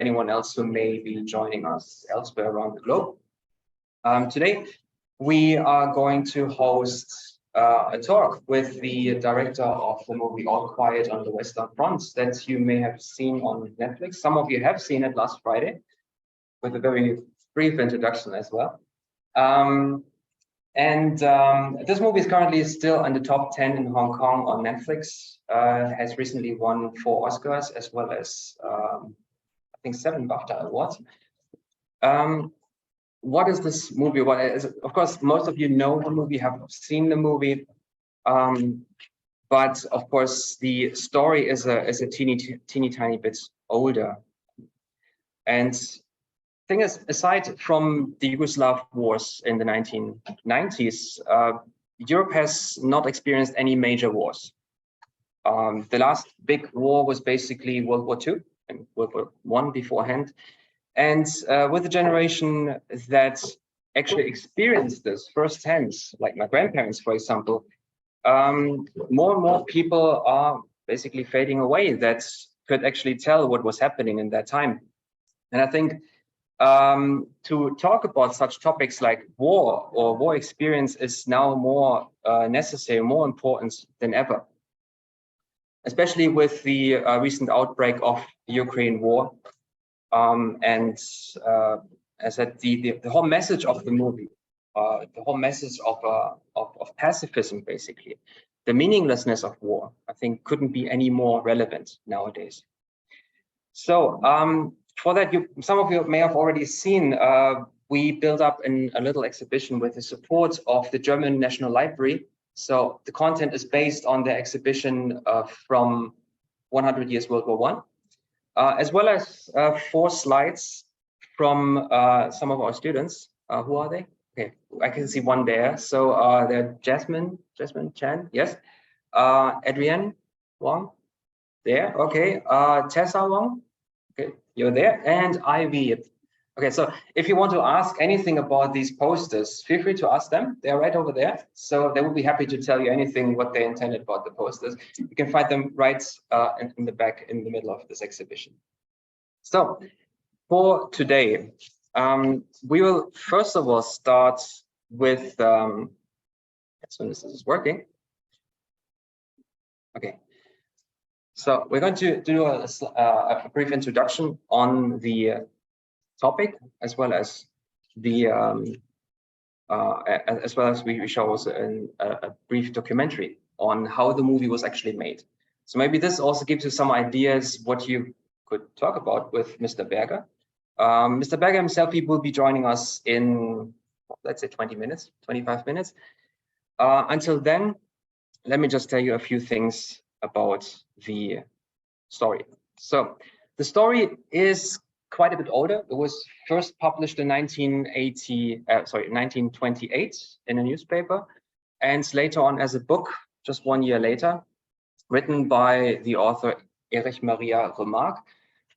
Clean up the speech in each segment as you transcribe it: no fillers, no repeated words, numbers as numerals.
anyone else who may be joining us elsewhere around the globe. Today, we are going to host a talk with the director of the movie All Quiet on the Western Front that you may have seen on Netflix. Some of you have seen it last Friday with a very brief introduction as well. This movie is currently still in the top 10 in Hong Kong on Netflix. Has recently won 4 Oscars as well as I think 7 BAFTA awards. What is this movie? What is it? Of course, most of you know the movie, have seen the movie, but of course the story is a teeny tiny bit older. And thing is, aside from the Yugoslav wars in the 1990s, Europe has not experienced any major wars. The last big war was basically World War II and World War I beforehand. And with the generation that actually experienced this firsthand, like my grandparents, for example, more and more people are basically fading away that could actually tell what was happening in that time. And I think to talk about such topics like war or war experience is now more necessary, more important than ever, especially with the recent outbreak of the Ukraine war. As I said, the whole message of the movie, the whole message of pacifism, basically, the meaninglessness of war, I think couldn't be any more relevant nowadays. So for that, some of you may have already seen, we built up a little exhibition with the support of the German National Library. So the content is based on the exhibition from 100 Years World War I. As well as 4 slides from some of our students. Who are they? Okay, I can see one there. So they're Jasmine Chan, yes. Adrienne Wang, there, okay. Tessa Wang, okay, you're there. And Ivy. Okay, so if you want to ask anything about these posters, feel free to ask them. They're right over there. So they will be happy to tell you anything what they intended about the posters. You can find them right in the back, in the middle of this exhibition. So for today, we will first of all start with, as soon as this is working. Okay. So we're going to do a brief introduction on the topic, as well as the we show also a brief documentary on how the movie was actually made. So maybe this also gives you some ideas what you could talk about with Mr. Berger. Mr. Berger himself, he will be joining us in, let's say, 20 minutes, 25 minutes. Until then, let me just tell you a few things about the story. So the story is quite a bit older. It was first published in 1928 in a newspaper, and later on as a book, just 1 year later, written by the author Erich Maria Remarque.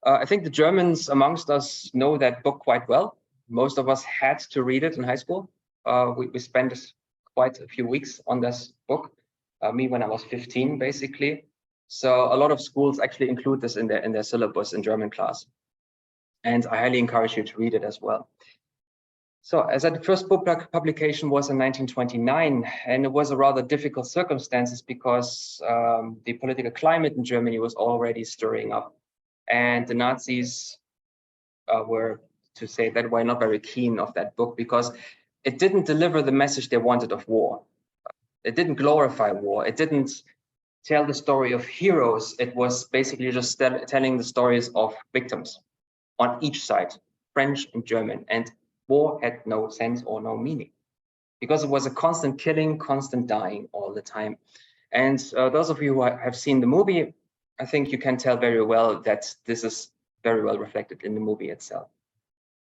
I think the Germans amongst us know that book quite well. Most of us had to read it in high school. We spent quite a few weeks on this book, me when I was 15, basically. So a lot of schools actually include this in their syllabus in German class. And I highly encourage you to read it as well. So as the first book publication was in 1929, and it was a rather difficult circumstances because the political climate in Germany was already stirring up. And the Nazis were, to say that way, not very keen of that book because it didn't deliver the message they wanted of war. It didn't glorify war. It didn't tell the story of heroes. It was basically just telling the stories of victims on each side, French and German, and war had no sense or no meaning because it was a constant killing, constant dying all the time. And those of you who have seen the movie, I think you can tell very well that this is very well reflected in the movie itself.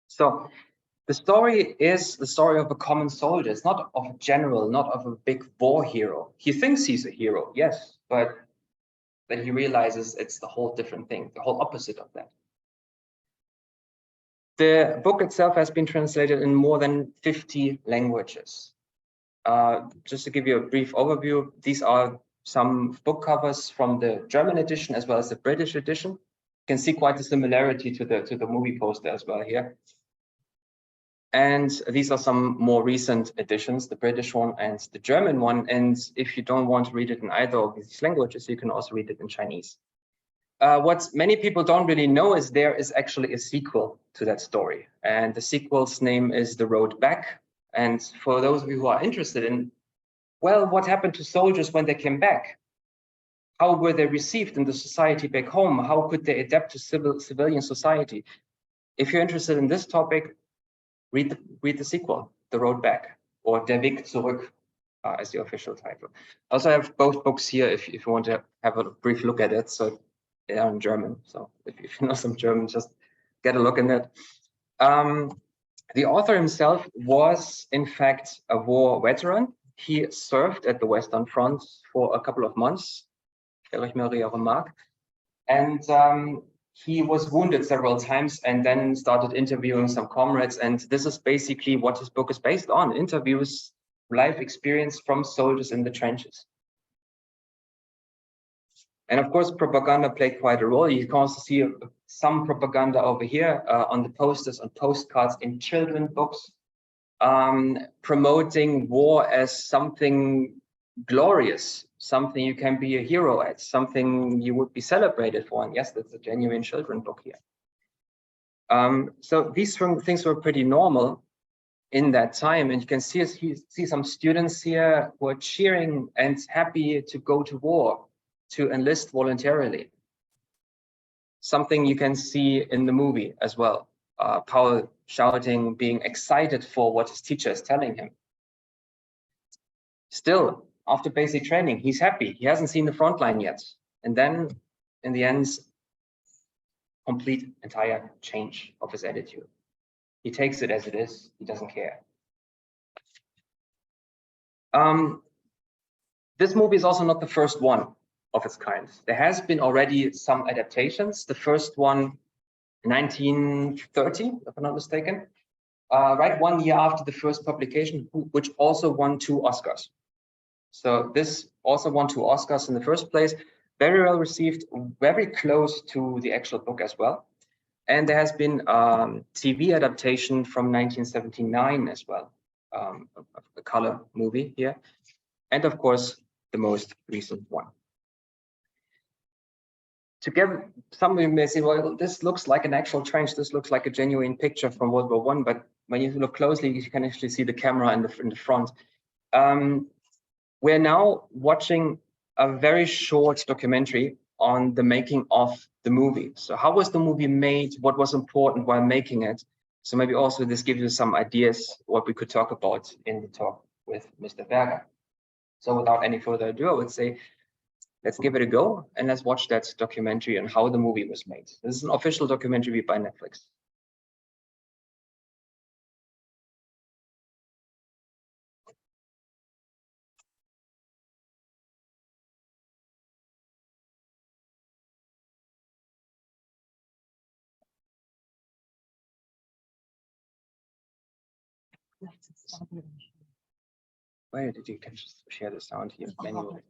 So the story is the story of a common soldier. It's not of a general, not of a big war hero. He thinks he's a hero, yes, but then he realizes it's the whole different thing, the whole opposite of that. The book itself has been translated in more than 50 languages. Just to give you a brief overview, these are some book covers from the German edition as well as the British edition. can see quite a similarity to the movie poster as well here. And these are some more recent editions, the British one and the German one. And if you don't want to read it in either of these languages, you can also read it in Chinese. What many people don't really know is there is actually a sequel to that story. And the sequel's name is The Road Back. And for those of you who are interested in, well, what happened to soldiers when they came back? How were they received in the society back home? How could they adapt to civilian society? If you're interested in this topic, read the sequel, The Road Back, or Der Weg zurück, as the official title. I also have both books here if you want to have a brief look at it. So they are in German. So if you know some German, just get a look in that. The author himself was, in fact, a war veteran. He served at the Western Front for a couple of months. And he was wounded several times and then started interviewing some comrades. And this is basically what his book is based on: interviews, life experience from soldiers in the trenches. And of course, propaganda played quite a role. You can also see some propaganda over here on the posters, on postcards, in children's books, promoting war as something glorious, something you can be a hero at, something you would be celebrated for. And yes, that's a genuine children's book here. So these things were pretty normal in that time. And you can see some students here who are cheering and happy to go to war, to enlist voluntarily. Something you can see in the movie as well. Paul shouting, being excited for what his teacher is telling him. Still, after basic training, he's happy. He hasn't seen the front line yet. And then, in the end, entire change of his attitude. He takes it as it is. He doesn't care. This movie is also not the first one of its kind. There has been already some adaptations. The first one, 1930, if I'm not mistaken, right 1 year after the first publication, which also won 2 Oscars. So this also won 2 Oscars in the first place, very well received, very close to the actual book as well. And there has been a TV adaptation from 1979 as well, a color movie here. And of course, the most recent one. Together, some of you may say, well, this looks like an actual trench. This looks like a genuine picture from World War I. But when you look closely, you can actually see the camera in the front. We're now watching a very short documentary on the making of the movie. So how was the movie made? What was important while making it? So maybe also this gives you some ideas what we could talk about in the talk with Mr. Berger. So without any further ado, I would say, let's give it a go and let's watch that documentary on how the movie was made. This is an official documentary by Netflix. Where did you just share the sound here manually?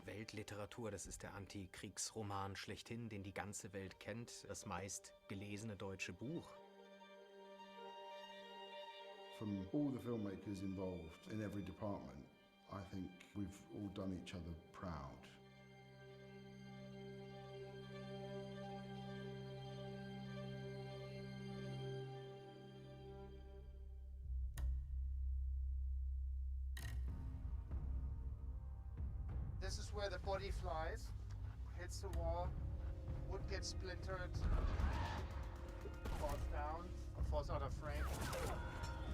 Weltliteratur, das ist der Antikriegsroman schlechthin, den die ganze Welt kennt, das meist gelesene deutsche Buch. From all the filmmakers involved in every department, I think we've all done each other proud. This is where the body flies, hits the wall, wood gets splintered, falls down, or falls out of frame.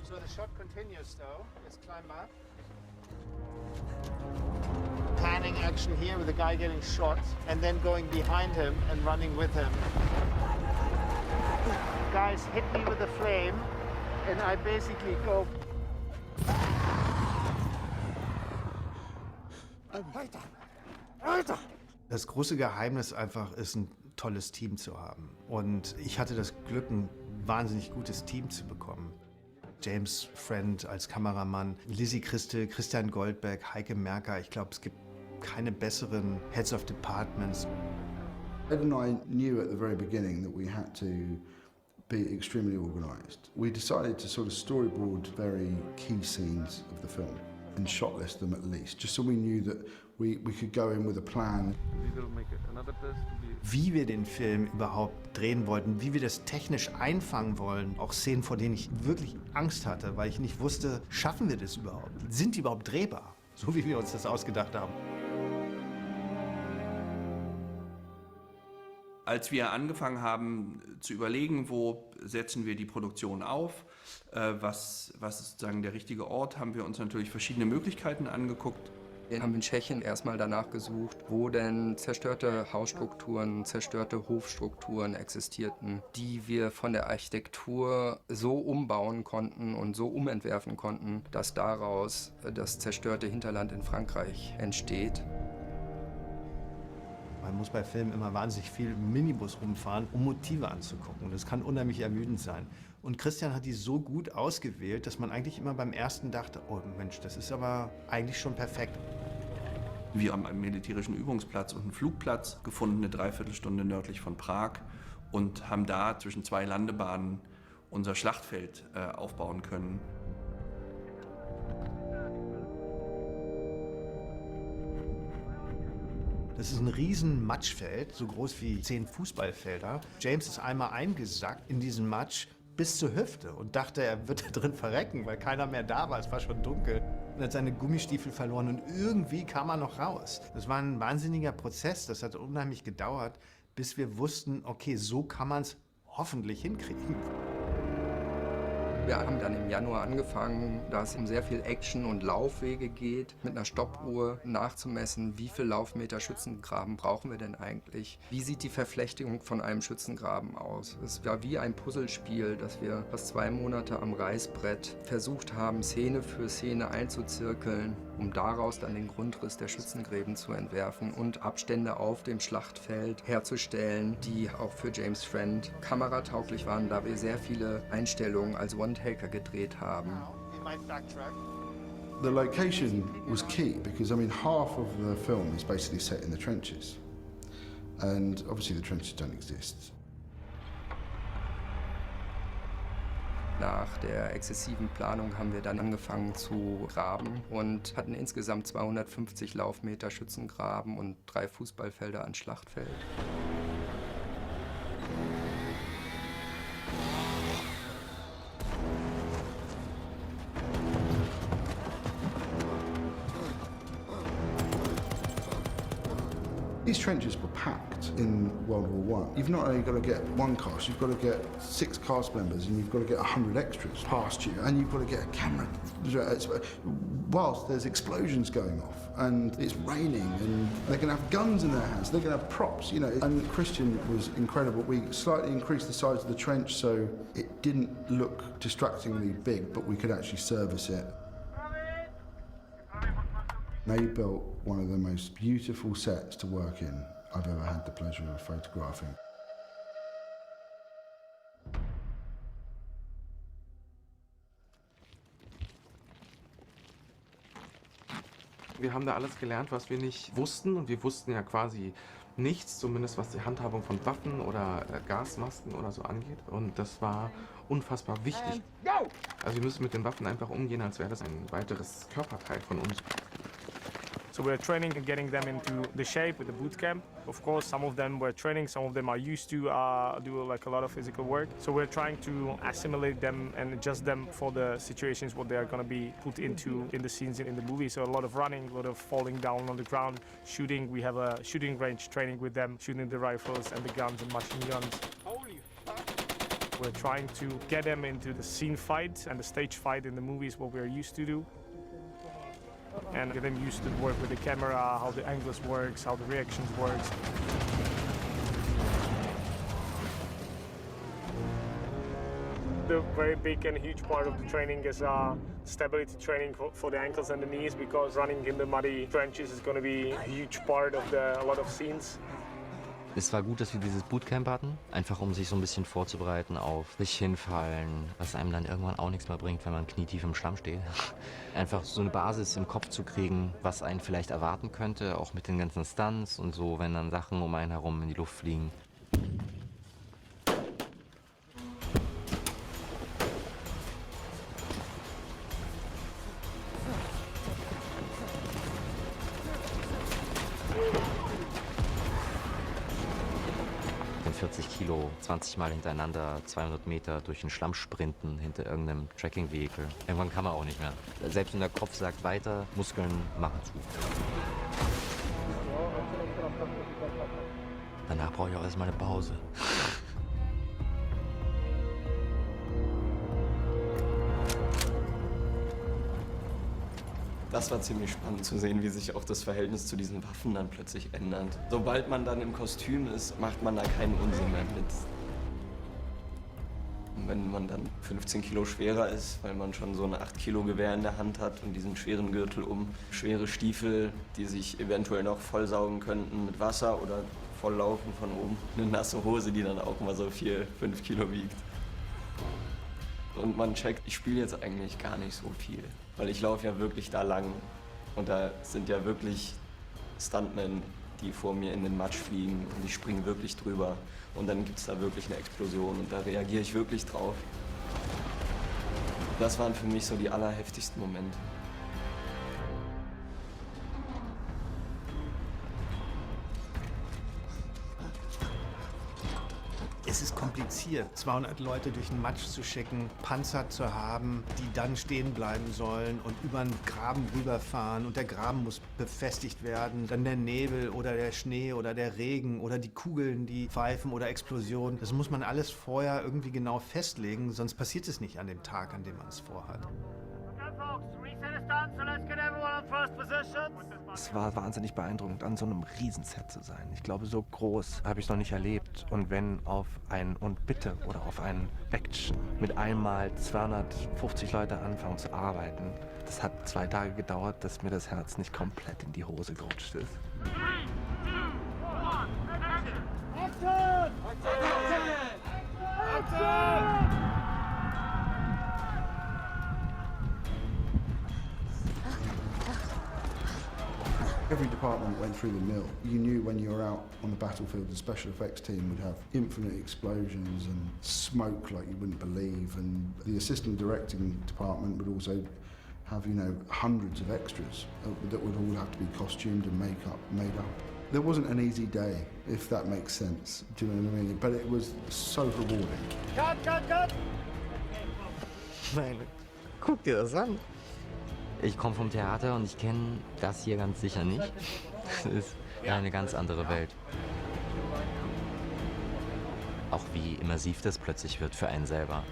So the shot continues though. Let's climb up. Panning action here with the guy getting shot and then going behind him and running with him. Guys hit me with the flame and I basically go Das große Geheimnis einfach ist, ein tolles Team zu haben. Und ich hatte das Glück, ein wahnsinnig gutes Team zu bekommen. James Friend als Kameramann, Lizzie Christel, Christian Goldberg, Heike Merker. Ich glaube, es gibt keine besseren Heads of Departments. Ed and I knew at the very beginning that we had to be extremely organised. We decided to sort of storyboard very key scenes of the film and shotlist them at least, just so we knew that we could go in with a plan. Wie wir den Film überhaupt drehen wollten, wie wir das technisch einfangen wollen, auch Szenen, vor denen ich wirklich Angst hatte, weil ich nicht wusste, schaffen wir das überhaupt? Sind die überhaupt drehbar, so wie wir uns das ausgedacht haben? Als wir angefangen haben zu überlegen, wo setzen wir die Produktion auf, was ist sozusagen der richtige Ort, haben wir uns natürlich verschiedene Möglichkeiten angeguckt. Wir haben in Tschechien erstmal danach gesucht, wo denn zerstörte Hausstrukturen, zerstörte Hofstrukturen existierten, die wir von der Architektur so umbauen konnten und so umentwerfen konnten, dass daraus das zerstörte Hinterland in Frankreich entsteht. Man muss bei Filmen immer wahnsinnig viel Minibus rumfahren, um Motive anzugucken. Das kann unheimlich ermüdend sein. Und Christian hat die so gut ausgewählt, dass man eigentlich immer beim ersten dachte, oh Mensch, das ist aber eigentlich schon perfekt. Wir haben einen militärischen Übungsplatz und einen Flugplatz gefunden, eine Dreiviertelstunde nördlich von Prag, und haben da zwischen zwei Landebahnen unser Schlachtfeld aufbauen können. Das ist ein riesen Matschfeld, so groß wie 10 Fußballfelder. James ist einmal eingesackt in diesen Matsch bis zur Hüfte und dachte, er wird da drin verrecken, weil keiner mehr da war. Es war schon dunkel. Er hat seine Gummistiefel verloren und irgendwie kam er noch raus. Das war ein wahnsinniger Prozess. Das hat unheimlich gedauert, bis wir wussten, okay, so kann man es hoffentlich hinkriegen. Wir haben dann im Januar angefangen, da es um sehr viel Action und Laufwege geht, mit einer Stoppuhr nachzumessen, wie viel Laufmeter Schützengraben brauchen wir denn eigentlich? Wie sieht die Verflechtung von einem Schützengraben aus? Es war wie ein Puzzlespiel, das wir fast 2 Monate am Reißbrett versucht haben, Szene für Szene einzuzirkeln, um daraus dann den Grundriss der Schützengräben zu entwerfen und Abstände auf dem Schlachtfeld herzustellen, die auch für James Friend kameratauglich waren, da wir sehr viele Einstellungen als One-Taker gedreht haben. The location was key because, I mean, half of the film is basically set in the trenches. And obviously the trenches don't exist. Nach der exzessiven Planung haben wir dann angefangen zu graben und hatten insgesamt 250 Laufmeter Schützengraben und 3 Fußballfelder an Schlachtfeld. These trenches were packed in World War I. You've not only got to get one cast, you've got to get 6 cast members, and you've got to get 100 extras past you, and you've got to get a camera. Whilst there's explosions going off, and it's raining, and they're going to have guns in their hands, they're going to have props, you know. And Christian was incredible. We slightly increased the size of the trench so it didn't look distractingly big, but we could actually service it. They built one of the most beautiful sets to work in I've ever had the pleasure of photographing. Wir haben da alles gelernt, was wir nicht wussten, und wir wussten ja quasi nichts, zumindest was die Handhabung von Waffen oder Gasmasken oder so angeht, und das war unfassbar wichtig. Also wir müssen mit den Waffen einfach umgehen, als wäre das ein weiteres Körperteil von uns. So we're training and getting them into the shape with the boot camp. Of course, some of them were training, some of them are used to do like a lot of physical work. So we're trying to assimilate them and adjust them for the situations what they are going to be put into in the scenes in the movie. So a lot of running, a lot of falling down on the ground, shooting. We have a shooting range training with them, shooting the rifles and the guns and machine guns. Holy fuck! We're trying to get them into the scene fight and the stage fight in the movies, what we're used to do. And get them used to work with the camera, how the angles works, how the reactions works. The very big and huge part of the training is stability training for the ankles and the knees, because running in the muddy trenches is going to be a huge part of a lot of scenes. Es war gut, dass wir dieses Bootcamp hatten, einfach um sich so ein bisschen vorzubereiten auf sich hinfallen, was einem dann irgendwann auch nichts mehr bringt, wenn man knietief im Schlamm steht. Einfach so eine Basis im Kopf zu kriegen, was einen vielleicht erwarten könnte, auch mit den ganzen Stunts und so, wenn dann Sachen um einen herum in die Luft fliegen. Mit 40 Kilo, 20 Mal hintereinander, 200 Meter durch den Schlamm sprinten hinter irgendeinem Tracking-Vehikel. Irgendwann kann man auch nicht mehr. Selbst wenn der Kopf sagt weiter, Muskeln machen zu. Danach brauche ich auch erstmal eine Pause. Das war ziemlich spannend zu sehen, wie sich auch das Verhältnis zu diesen Waffen dann plötzlich ändert. Sobald man dann im Kostüm ist, macht man da keinen Unsinn mehr mit. Und wenn man dann 15 Kilo schwerer ist, weil man schon so ein 8 Kilo Gewehr in der Hand hat und diesen schweren Gürtel um, schwere Stiefel, die sich eventuell noch vollsaugen könnten mit Wasser oder volllaufen von oben, eine nasse Hose, die dann auch mal so 4, 5 Kilo wiegt. Und man checkt, ich spiele jetzt eigentlich gar nicht so viel, weil ich laufe ja wirklich da lang und da sind ja wirklich Stuntmen, die vor mir in den Matsch fliegen und ich springe wirklich drüber und dann gibt es da wirklich eine Explosion und da reagiere ich wirklich drauf. Das waren für mich so die allerheftigsten Momente. Es ist kompliziert, 200 Leute durch den Matsch zu schicken, Panzer zu haben, die dann stehen bleiben sollen und über einen Graben rüberfahren und der Graben muss befestigt werden. Dann der Nebel oder der Schnee oder der Regen oder die Kugeln, die pfeifen oder Explosionen. Das muss man alles vorher irgendwie genau festlegen, sonst passiert es nicht an dem Tag, an dem man es vorhat. Es war wahnsinnig beeindruckend, an so einem Riesenset zu sein. Ich glaube, so groß habe ich es noch nicht erlebt. Und wenn auf ein Und bitte oder auf ein Action mit einmal 250 Leute anfangen zu arbeiten, das hat 2 Tage gedauert, dass mir das Herz nicht komplett in die Hose gerutscht ist. 3, 2, 1, Action! Every department went through the mill. You knew when you were out on the battlefield, the special effects team would have infinite explosions and smoke like you wouldn't believe. And the assistant directing department would also have, you know, hundreds of extras that would all have to be costumed and made up. There wasn't an easy day, if that makes sense. Do you know what I mean? But it was so rewarding. Cut, cut, cut! Nein, guck dir das an. Ich komme vom Theater und ich kenne das hier ganz sicher nicht. Es ist eine ganz andere Welt. Auch wie immersiv das plötzlich wird für einen selber.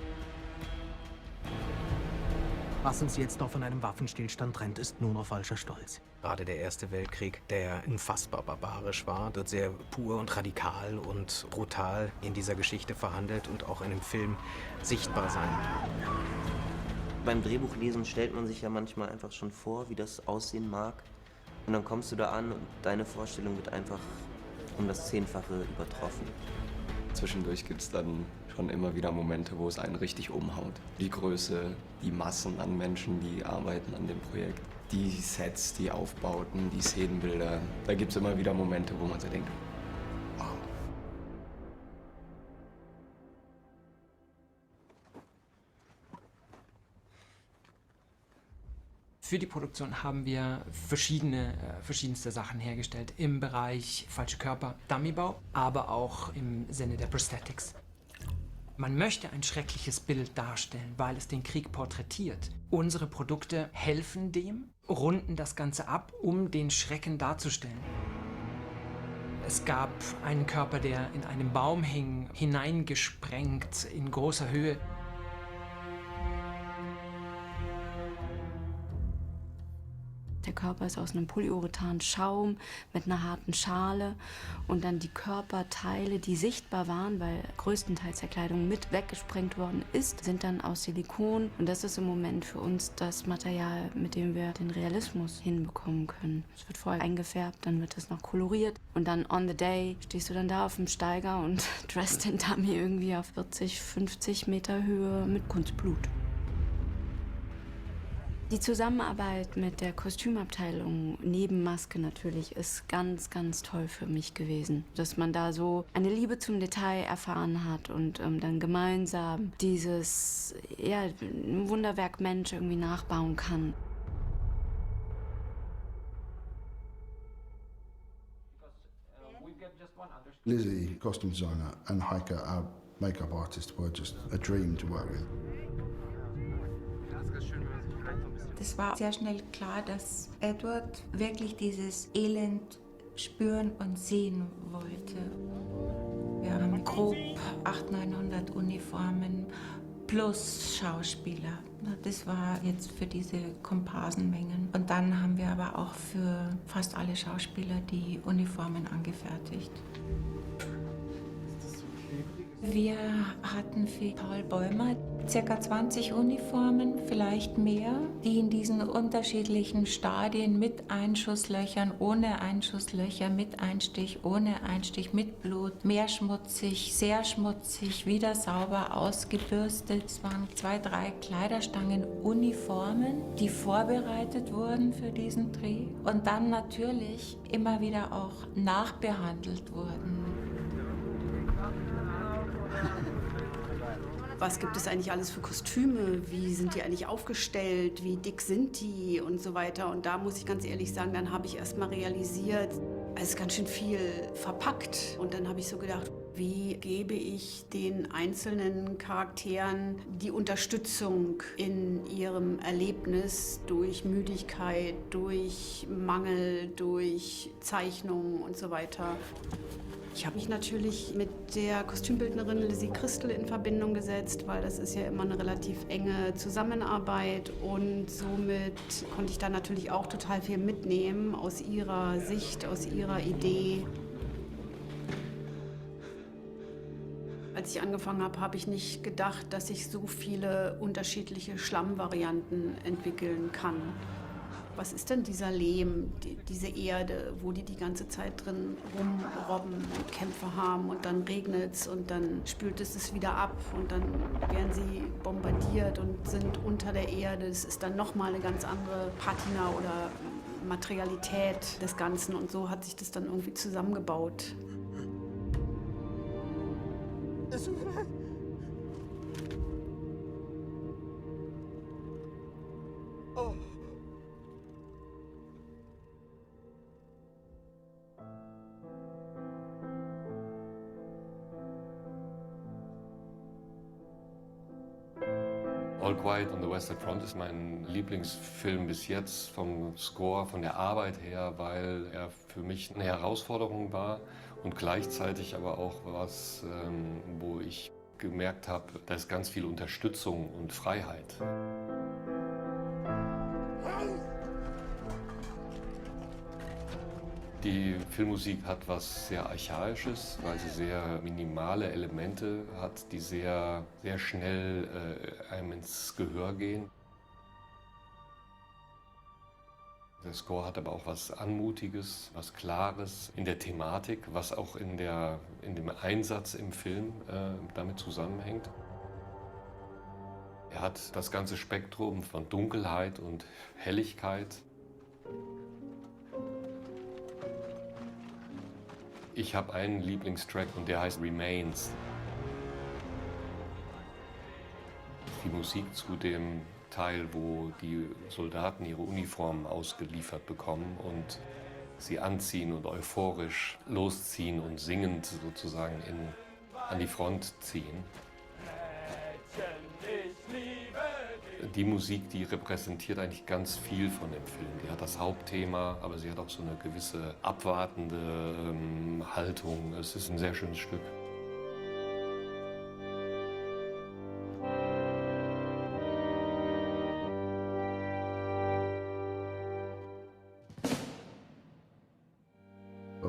Was uns jetzt noch von einem Waffenstillstand trennt, ist nur noch falscher Stolz. Gerade der Erste Weltkrieg, der unfassbar barbarisch war, wird sehr pur und radikal und brutal in dieser Geschichte verhandelt und auch in dem Film sichtbar sein. Beim Drehbuchlesen stellt man sich ja manchmal einfach schon vor, wie das aussehen mag. Und dann kommst du da an und deine Vorstellung wird einfach um das 10-fache übertroffen. Zwischendurch gibt es dann schon immer wieder Momente, wo es einen richtig umhaut. Die Größe, die Massen an Menschen, die arbeiten an dem Projekt, die Sets, die Aufbauten, die Szenenbilder. Da gibt es immer wieder Momente, wo man so denkt, wow. Für die Produktion haben wir verschiedenste Sachen hergestellt im Bereich falsche Körper, Dummybau, aber auch im Sinne der Prosthetics. Man möchte ein schreckliches Bild darstellen, weil es den Krieg porträtiert. Unsere Produkte helfen dem, runden das Ganze ab, um den Schrecken darzustellen. Es gab einen Körper, der in einem Baum hing, hineingesprengt in großer Höhe. Der Körper ist aus einem Polyurethan-Schaum mit einer harten Schale und dann die Körperteile, die sichtbar waren, weil größtenteils der Kleidung mit weggesprengt worden ist, sind dann aus Silikon. Und das ist im Moment für uns das Material, mit dem wir den Realismus hinbekommen können. Es wird vorher eingefärbt, dann wird es noch koloriert und dann on the day stehst du dann da auf dem Steiger und dressst den Dummy irgendwie auf 40, 50 Meter Höhe mit Kunstblut. Die Zusammenarbeit mit der Kostümabteilung, neben Maske natürlich, ist ganz, ganz toll für mich gewesen. Dass man da so eine Liebe zum Detail erfahren hat und dann gemeinsam dieses Wunderwerk Mensch irgendwie nachbauen kann. Lizzie, costume designer, and Heike, our makeup artist, were just a dream to work with. Es war sehr schnell klar, dass Edward wirklich dieses Elend spüren und sehen wollte. Wir haben grob 800-900 Uniformen plus Schauspieler. Das war jetzt für diese Komparsenmengen. Und dann haben wir aber auch für fast alle Schauspieler die Uniformen angefertigt. Wir hatten für Paul Bäumer ca. 20 Uniformen, vielleicht mehr, die in diesen unterschiedlichen Stadien mit Einschusslöchern, ohne Einschusslöcher, mit Einstich, ohne Einstich, mit Blut, mehr schmutzig, sehr schmutzig, wieder sauber ausgebürstet. Es waren 2, 3 Kleiderstangen Uniformen, die vorbereitet wurden für diesen Dreh und dann natürlich immer wieder auch nachbehandelt wurden. Was gibt es eigentlich alles für Kostüme? Wie sind die eigentlich aufgestellt? Wie dick sind die? Und so weiter. Und da muss ich ganz ehrlich sagen, dann habe ich erst mal realisiert, es ist ganz schön viel verpackt. Und dann habe ich so gedacht, wie gebe ich den einzelnen Charakteren die Unterstützung in ihrem Erlebnis durch Müdigkeit, durch Mangel, durch Zeichnungen und so weiter. Ich habe mich natürlich mit der Kostümbildnerin Lizzie Christel in Verbindung gesetzt, weil das ist ja immer eine relativ enge Zusammenarbeit und somit konnte ich da natürlich auch total viel mitnehmen aus ihrer Sicht, aus ihrer Idee. Als ich angefangen habe, habe ich nicht gedacht, dass ich so viele unterschiedliche Schlammvarianten entwickeln kann. Was ist denn dieser Lehm, diese Erde, wo die ganze Zeit drin rumrobben und Kämpfe haben und dann regnet es und dann spült es wieder ab und dann werden sie bombardiert und sind unter der Erde. Es ist dann nochmal eine ganz andere Patina oder Materialität des Ganzen und so hat sich das dann irgendwie zusammengebaut. Oh. All Quiet on the Western Front ist mein Lieblingsfilm bis jetzt vom Score, von der Arbeit her, weil er für mich eine Herausforderung war und gleichzeitig aber auch was, wo ich gemerkt habe, da ist ganz viel Unterstützung und Freiheit. Die Filmmusik hat was sehr Archaisches, weil sie sehr minimale Elemente hat, die sehr, sehr schnell einem ins Gehör gehen. Der Score hat aber auch was Anmutiges, was Klares in der Thematik, was auch in dem Einsatz im Film damit zusammenhängt. Er hat das ganze Spektrum von Dunkelheit und Helligkeit. Ich habe einen Lieblingstrack und der heißt Remains. Die Musik zu dem Teil, wo die Soldaten ihre Uniformen ausgeliefert bekommen und sie anziehen und euphorisch losziehen und singend sozusagen an die Front ziehen. Die Musik, die repräsentiert eigentlich ganz viel von dem Film. Die hat das Hauptthema, aber sie hat auch so eine gewisse abwartende Haltung. Es ist ein sehr schönes Stück.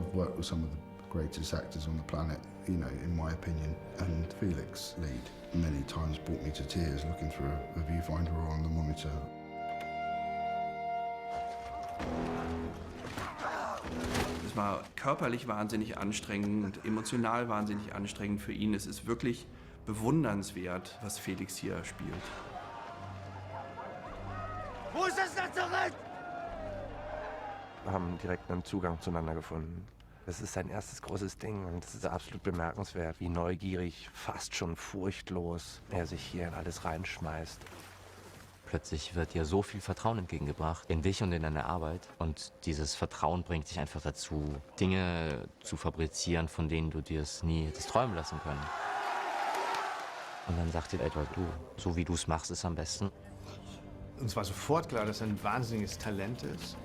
I've worked with some of the greatest actors on the planet, you know, in my opinion, and Felix Lead many times brought me to tears looking through a viewfinder or on the monitor. Es war körperlich wahnsinnig anstrengend, emotional wahnsinnig anstrengend für ihn. Es ist wirklich bewundernswert, was Felix hier spielt. Wo ist das Lazarett? Wir haben direkt einen Zugang zueinander gefunden. Das ist sein erstes großes Ding und es ist absolut bemerkenswert, wie neugierig, fast schon furchtlos er sich hier in alles reinschmeißt. Plötzlich wird dir so viel Vertrauen entgegengebracht in dich und in deine Arbeit. Und dieses Vertrauen bringt dich einfach dazu, Dinge zu fabrizieren, von denen du dir es nie hättest träumen lassen können. Und dann sagt dir Edward, du, so wie du es machst, ist am besten. Uns war sofort klar, dass er ein wahnsinniges Talent ist.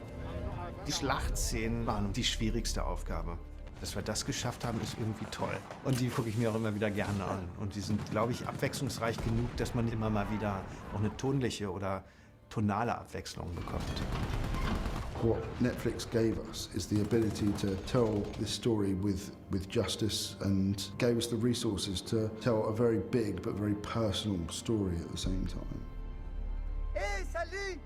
Die Schlachtszenen waren die schwierigste Aufgabe. Dass wir das geschafft haben, ist irgendwie toll. Und die gucke ich mir auch immer wieder gerne an. Und die sind, glaube ich, abwechslungsreich genug, dass man immer mal wieder auch eine tonliche oder tonale Abwechslung bekommt. What Netflix gave us is the ability to tell this story with justice and gave us the resources to tell a very big but very personal story at the same time. Hey, Salut!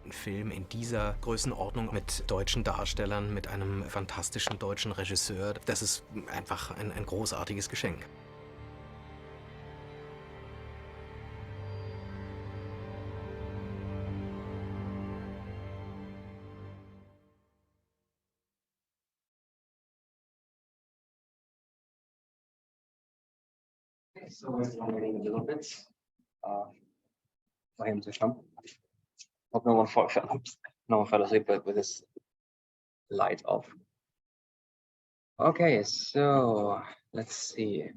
Ein Film in dieser Größenordnung mit deutschen Darstellern, mit einem fantastischen deutschen Regisseur, das ist einfach ein großartiges Geschenk. So we're waiting a little bit for him to come. Hope no one fell asleep with his light off. Okay, so let's see.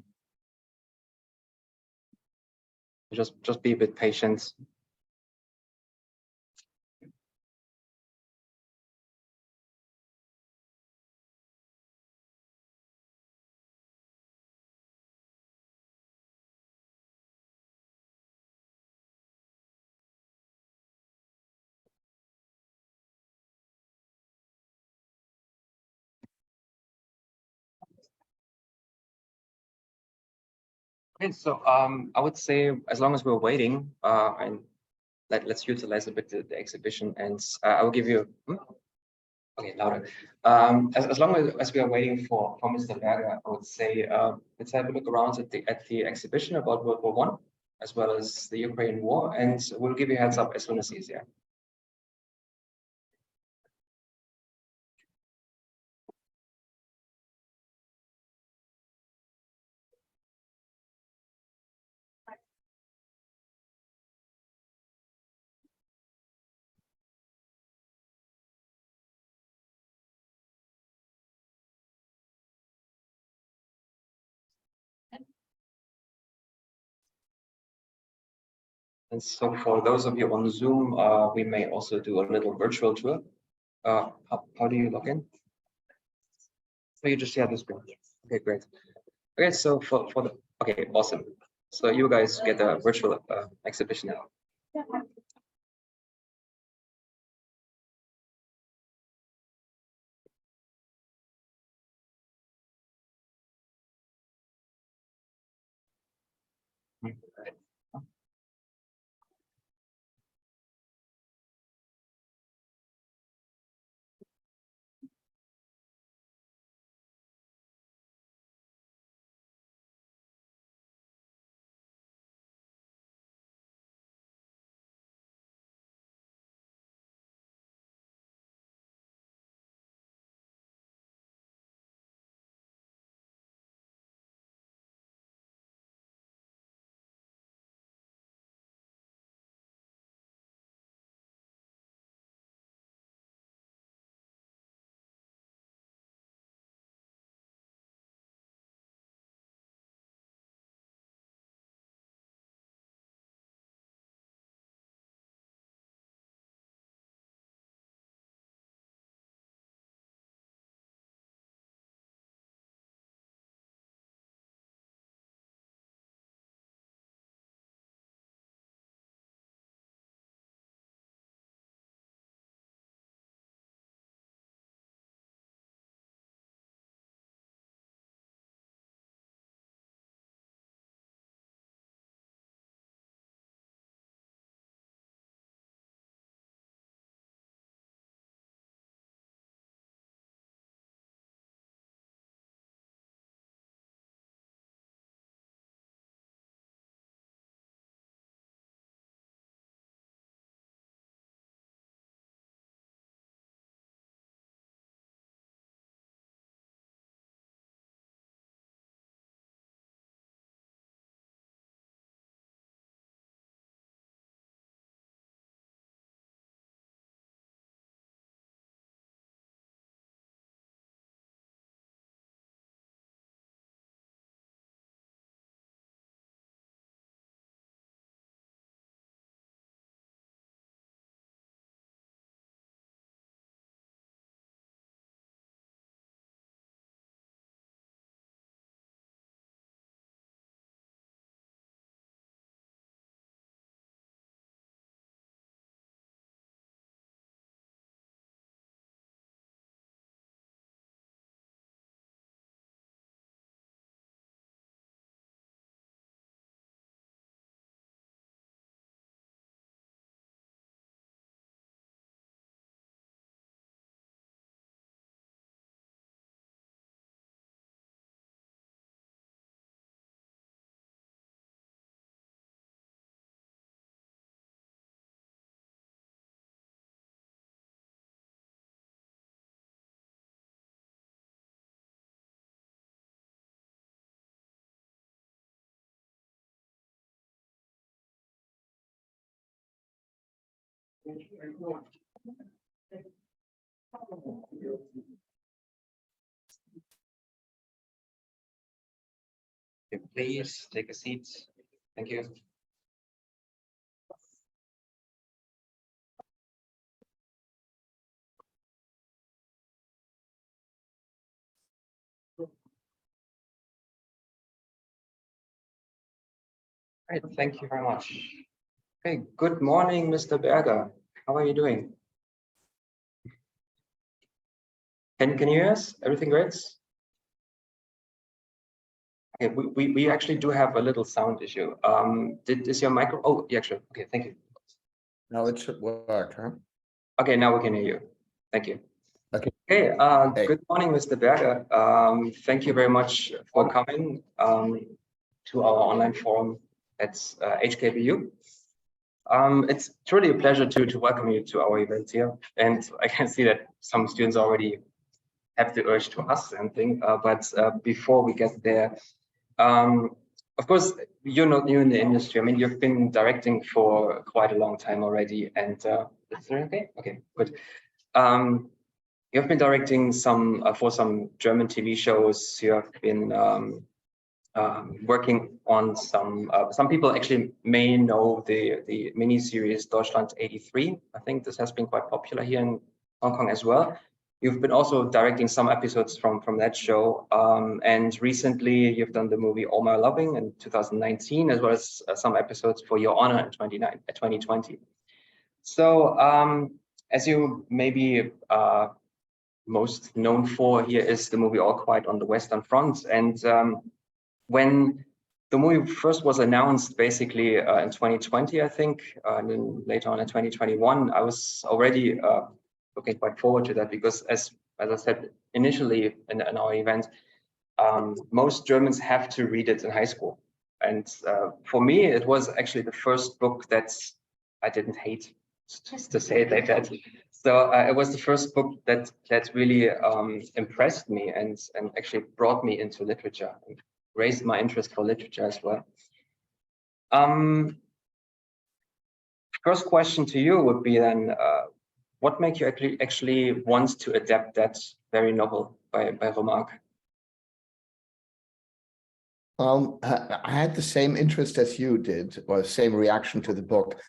Just be a bit patient. Okay, so I would say as long as we're waiting, and let's utilize a bit the exhibition, and I will give you. Okay, louder. As long as we are waiting for Mr. Berger, I would say let's have a look around at the exhibition about World War I, as well as the Ukraine war, and we'll give you a heads up as soon as he's here. And so for those of you on Zoom, we may also do a little virtual tour. How do you log in? So you just share the screen. Okay, great. Okay, so for the okay, awesome. So you guys get a virtual exhibition now. Please take a seat. Thank you. Great, thank you very much. Okay, good morning, Mr. Berger. How are you doing? Can you hear us? Everything great? Okay, we actually do have a little sound issue. Is your micro? Oh, yeah, sure. Okay, thank you. Now it should work, huh? Okay, now we can hear you. Thank you. Okay. Okay, good morning, Mr. Berger. Thank you very much for coming to our online forum at HKBU. It's truly a pleasure to welcome you to our event here. And I can see that some students already have the urge to ask something, but before we get there, of course, you're not new in the industry. I mean, you've been directing for quite a long time already. And is it okay? Okay, good. You've been directing for some German TV shows. You have been working on some people actually may know the mini-series Deutschland 83. I think this has been quite popular here in Hong Kong as well. You've been also directing some episodes from that show. And recently you've done the movie All My Loving in 2019, as well as some episodes for Your Honor in 2020. So as you maybe most known for here is the movie All Quiet on the Western Front. And when the movie first was announced, basically in 2020, I think, and then later on in 2021, I was already looking quite forward to that because, as I said initially in our event, most Germans have to read it in high school. And for me, it was actually the first book that I didn't hate, just to say it like that. So it was the first book that really impressed me and actually brought me into literature and raised my interest for literature as well. First question to you would be then, what made you actually want to adapt that very novel by Remarque? I had the same interest as you did, or the same reaction to the book.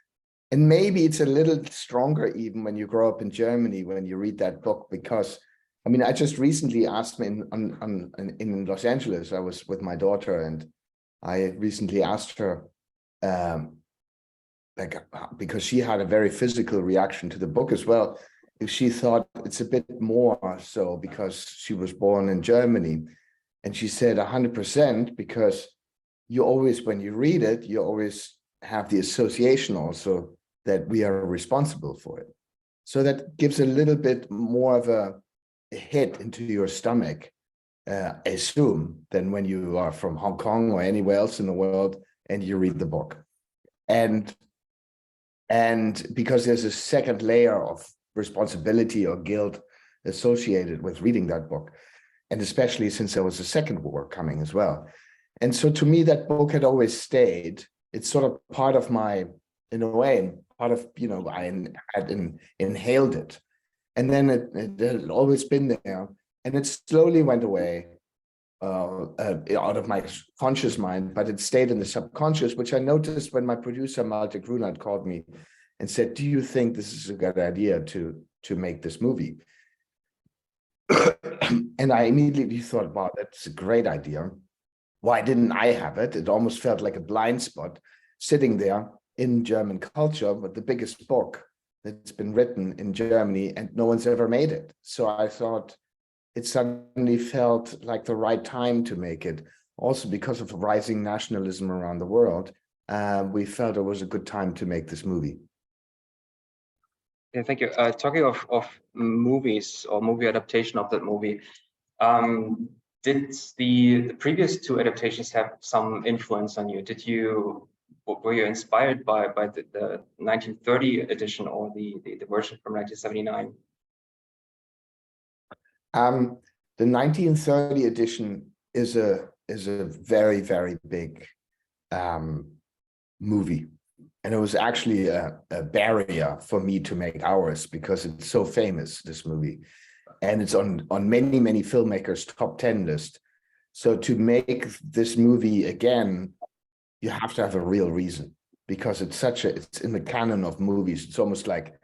And maybe it's a little stronger even when you grow up in Germany, when you read that book, because, I mean, I just recently asked me in Los Angeles, I was with my daughter, and I recently asked her, because she had a very physical reaction to the book as well, if she thought it's a bit more so because she was born in Germany. And she said 100%, because you always, when you read it, you always have the association also that we are responsible for it. So that gives a little bit more of a hit into your stomach, I assume, than when you are from Hong Kong or anywhere else in the world and you read the book. And because there's a second layer of responsibility or guilt associated with reading that book, and especially since there was a second war coming as well. And so to me, that book had always stayed. It's sort of part of my, in a way, part of, you know, I had inhaled it. And then it had always been there. And it slowly went away out of my conscious mind, but it stayed in the subconscious, which I noticed when my producer, Malte Grunert, called me and said, do you think this is a good idea to make this movie? And I immediately thought, wow, that's a great idea. Why didn't I have it? It almost felt like a blind spot sitting there in German culture, but the biggest book that's been written in Germany, and no one's ever made it. So I thought it suddenly felt like the right time to make it. Also because of rising nationalism around the world, we felt it was a good time to make this movie. Yeah, thank you. Talking of movies or movie adaptation of that movie, did the previous two adaptations have some influence on you? Were you inspired by the 1930 edition or the version from 1979? The 1930 edition is a very, very big movie. And it was actually a barrier for me to make ours because it's so famous, this movie. And it's on many, many filmmakers' top 10 list. So to make this movie again, you have to have a real reason, because it's in the canon of movies. It's almost like,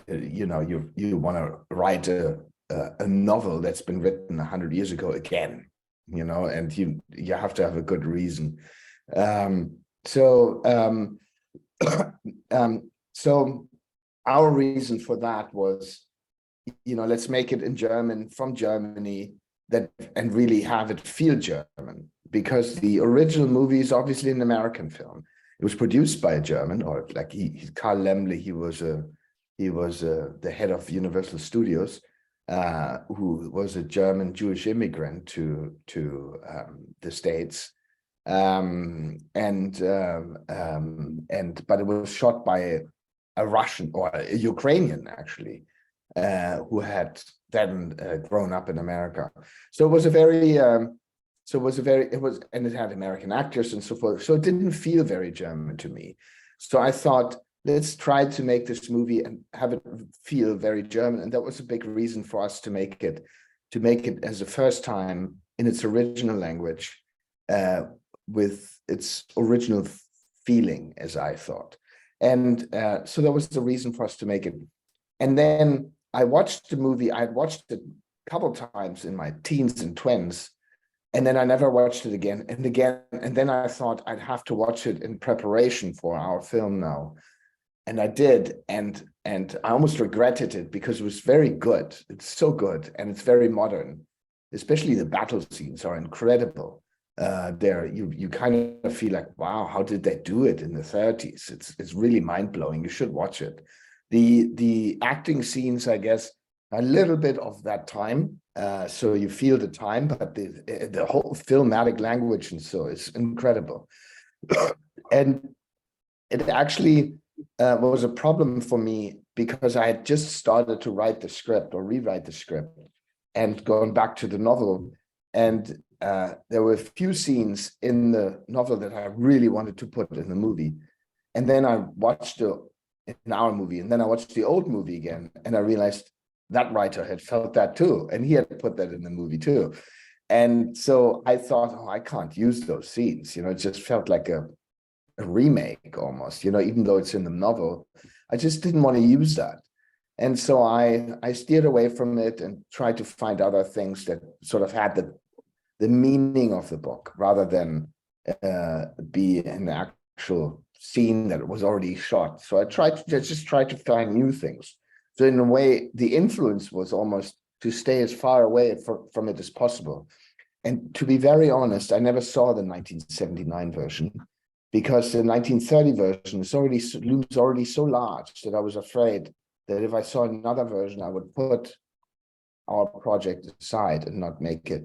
you know, you want to write a novel that's been written 100 years ago again, you know, and you have to have a good reason. So our reason for that was, you know, let's make it in German, from Germany, and really have it feel German, because the original movie is obviously an American film. It was produced by a German, or like Karl Laemmle, he was the head of Universal Studios, who was a German Jewish immigrant to the States. But it was shot by a Russian, or a Ukrainian actually, who had then grown up in America. So it was and it had American actors and so forth. So it didn't feel very German to me. So I thought, let's try to make this movie and have it feel very German. And that was a big reason for us to make it as the first time in its original language, with its original feeling, as I thought. And so that was the reason for us to make it. And then I watched the movie. I had watched it a couple of times in my teens and 20s, and then I never watched it again and again. And then I thought I'd have to watch it in preparation for our film now. And I did, and I almost regretted it, because it was very good. It's so good, and it's very modern. Especially the battle scenes are incredible. There, you kind of feel like, wow, how did they do it in the 30s? It's really mind-blowing. You should watch it. The acting scenes, I guess, a little bit of that time, so you feel the time, but the whole filmatic language and so is incredible. And it actually was a problem for me, because I had just started to write the script or rewrite the script and going back to the novel. And there were a few scenes in the novel that I really wanted to put in the movie. And then I watched in our movie, and then I watched the old movie again, and I realized that writer had felt that too, and he had put that in the movie too. And so I thought, oh, I can't use those scenes. You know, it just felt like a remake almost, you know, even though it's in the novel. I just didn't want to use that. And so I steered away from it and tried to find other things that sort of had the meaning of the book, rather than be an actual scene that was already shot. So I just tried to find new things. So in a way, the influence was almost to stay as far away from it as possible. And to be very honest, I never saw the 1979 version, because the 1930 version looms already so large that I was afraid that if I saw another version, I would put our project aside and not make it.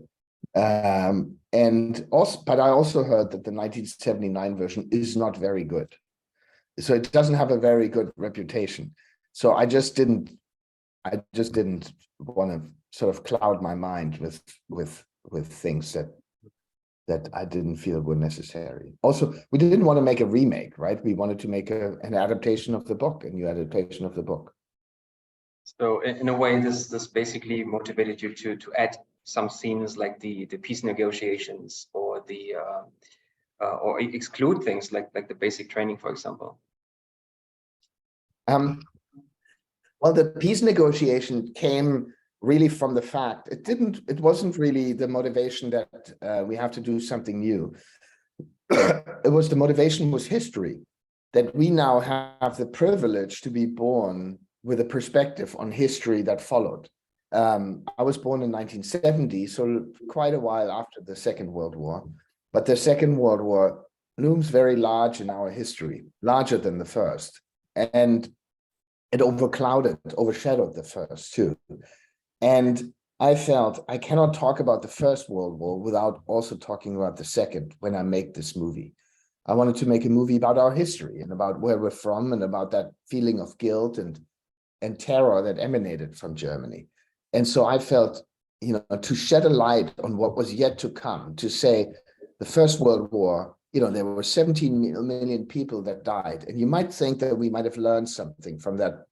But I also heard that the 1979 version is not very good. So it doesn't have a very good reputation. So I just didn't want to sort of cloud my mind with things that I didn't feel were necessary. Also, we didn't want to make a remake, right? We wanted to make an adaptation of the book, a new adaptation of the book. So in a way, this basically motivated you to add some scenes like the peace negotiations, or the or exclude things like the basic training, for example. Well, the peace negotiation came really from the fact it wasn't really the motivation that we have to do something new. The motivation was history, that we now have the privilege to be born with a perspective on history that followed. I was born in 1970, so quite a while after the Second World War. But the Second World War looms very large in our history, larger than the first. And it overshadowed the first too. And I felt I cannot talk about the First World War without also talking about the Second when I make this movie. I wanted to make a movie about our history and about where we're from, and about that feeling of guilt and terror that emanated from Germany. And so I felt, you know, to shed a light on what was yet to come, to say the First World War there were 17 million people that died. And you might think that we might have learned something from that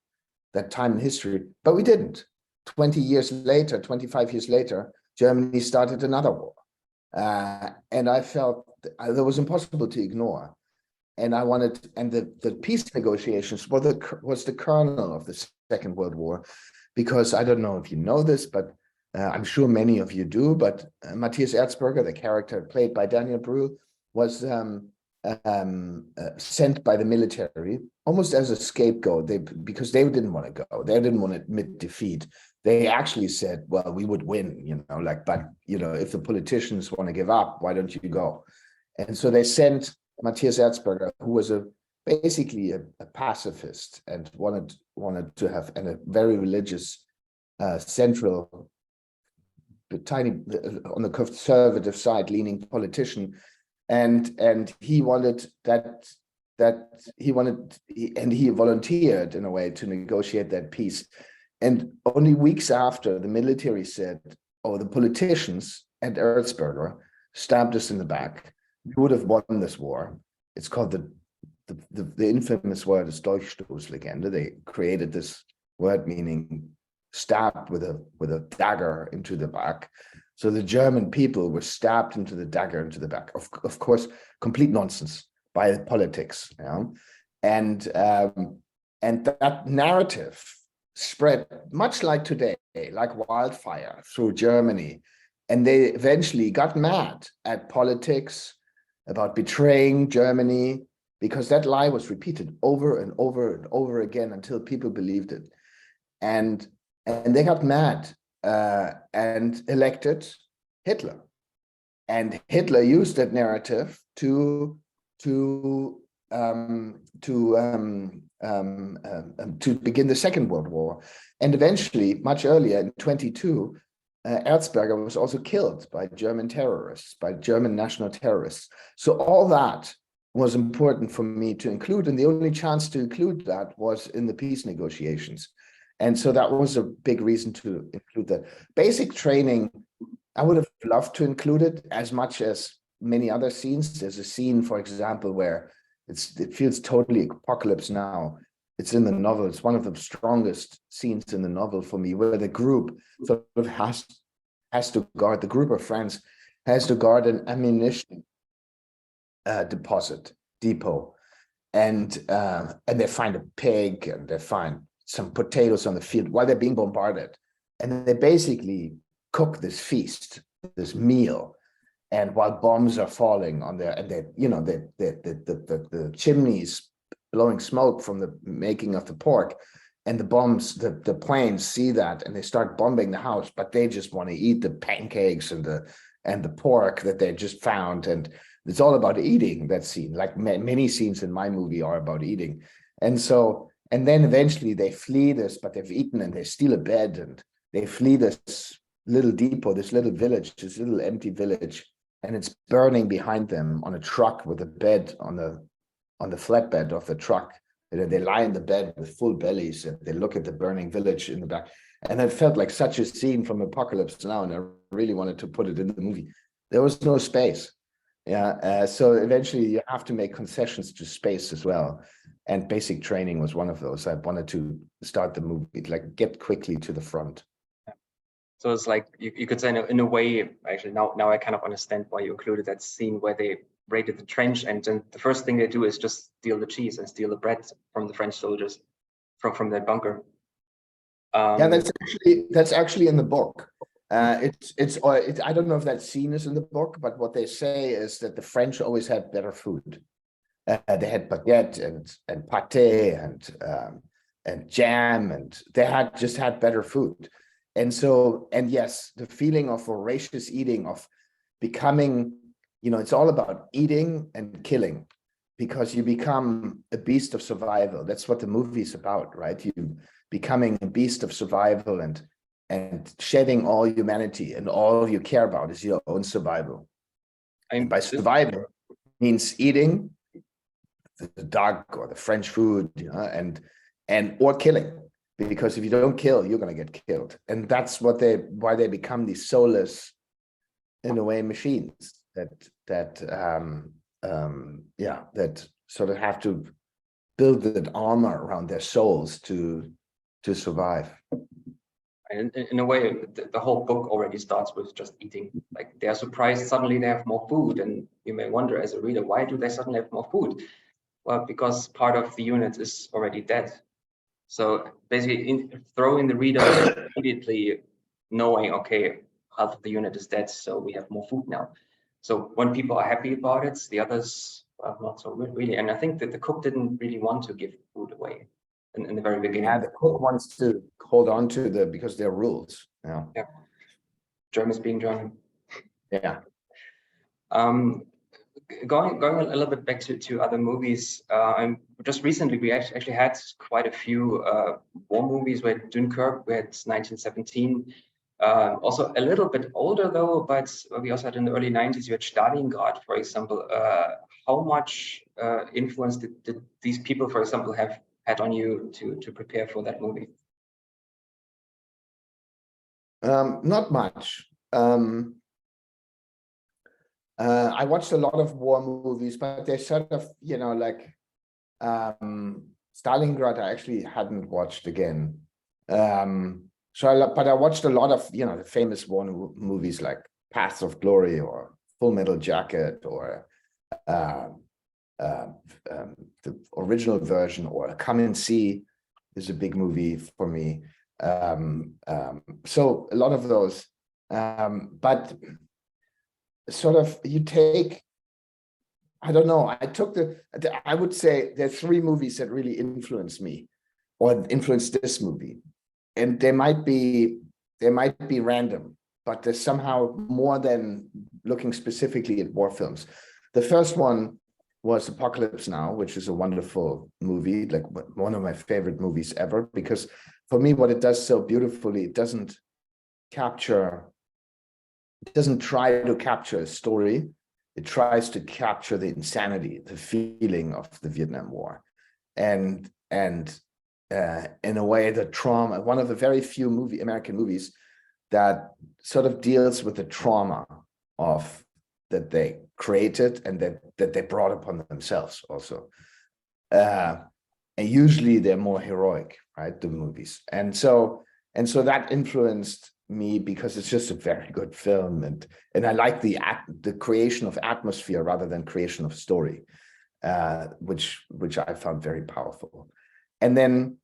time in history, but we didn't. 20 years later, 25 years later, Germany started another war. And I felt that was impossible to ignore. And I wanted, and the peace negotiations was the kernel of the Second World War, because I don't know if you know this, but I'm sure many of you do, but Matthias Erzberger, the character played by Daniel Brühl, was sent by the military almost as a scapegoat, because they didn't want to go. They didn't want to admit defeat. They actually said, well, we would win, but if the politicians want to give up, why don't you go? And so they sent Matthias Erzberger, who was basically a pacifist and wanted to have, and a very religious, central, tiny, on the conservative side leaning politician, and he wanted he volunteered in a way to negotiate that peace. And only weeks after, the military said, oh, the politicians and Erzberger stabbed us in the back. We would have won this war. It's called the infamous word is Dolchstoßlegende. They created this word meaning stabbed with a dagger into the back. So the German people were stabbed into the dagger into the back. Of course, complete nonsense by politics. And that narrative spread much like today, like wildfire through Germany. And they eventually got mad at politics about betraying Germany, because that lie was repeated over and over and over again until people believed it. And they got mad and elected Hitler. And Hitler used that narrative to begin the Second World War. And eventually, much earlier, in 1922, Erzberger was also killed by German terrorists, by German national terrorists. So all that was important for me to include, and the only chance to include that was in the peace negotiations. And so that was a big reason to include that. Basic training, I would have loved to include it as much as many other scenes. There's a scene, for example, where it feels totally Apocalypse Now. It's in the novel. It's one of the strongest scenes in the novel for me, where the group sort of has to guard, the group of friends has to guard an ammunition depot. And they find a pig, and they find some potatoes on the field while they're being bombarded. And they basically cook this feast, this meal, and while bombs are falling on there, and the chimneys blowing smoke from the making of the pork, and the bombs, the planes see that, and they start bombing the house, but they just want to eat the pancakes and the pork that they just found. And it's all about eating, that scene, like many scenes in my movie are about eating. And then eventually they flee this, but they've eaten, and they steal a bed, and they flee this little depot, this little village, this little empty village, and it's burning behind them on a truck with a bed on the flatbed of the truck. And they lie in the bed with full bellies, and they look at the burning village in the back. And it felt like such a scene from Apocalypse Now, and I really wanted to put it in the movie. There was no space. So eventually you have to make concessions to space as well. And basic training was one of those. I wanted to start the movie, like get quickly to the front. So it's like, you could say in a way, actually, now I kind of understand why you included that scene where they raided the trench, and then the first thing they do is just steal the cheese and steal the bread from the French soldiers from that bunker. Yeah, that's actually in the book. I don't know if that scene is in the book, but what they say is that the French always had better food. They had baguette and pâté and jam, and they had better food. And yes, the feeling of voracious eating, of becoming, it's all about eating and killing, because you become a beast of survival. That's what the movie's about, right? You becoming a beast of survival and shedding all humanity, and all you care about is your own survival. And by survival means eating the duck or the French food, or killing. Because if you don't kill, you're going to get killed. And that's why they become these soulless, in a way, machines that that sort of have to build that armor around their souls to survive. And in a way, the whole book already starts with just eating. Like they're surprised suddenly they have more food, and you may wonder as a reader, why do they suddenly have more food? Well, because part of the unit is already dead. So basically, throwing the reader immediately knowing, okay, half of the unit is dead, so we have more food now. So when people are happy about it, the others are not so really. And I think that the cook didn't really want to give food away in the very beginning. Yeah, the cook wants to hold on to because there are rules. Yeah. Germans being German. Yeah. Going a little bit back to other movies, and just recently we actually had quite a few war movies. We had Dunkirk, we had 1917, also a little bit older though, but we also had in the early 90s, you had Stalingrad, for example. How much influence did these people, for example, have had on you to prepare for that movie? Not much. I watched a lot of war movies, but they sort of, like Stalingrad, I actually hadn't watched again. But I watched a lot of, the famous war movies like Paths of Glory or Full Metal Jacket or the original version, or Come and See is a big movie for me. So a lot of those, but sort of you take, I don't know, I would say there are 3 movies that really influenced me or influenced this movie. And they might be random, but there's somehow more than looking specifically at war films. The first one was Apocalypse Now, which is a wonderful movie, like one of my favorite movies ever, because for me, what it does so beautifully, it doesn't try to capture a story. It tries to capture the insanity, the feeling of the Vietnam War. And in a way, the trauma, one of the very few American movies that sort of deals with the trauma of that they created and that they brought upon themselves also. And usually they're more heroic, right? The movies. And so that influenced me because it's just a very good film, and I like the creation of atmosphere rather than creation of story, which I found very powerful. And then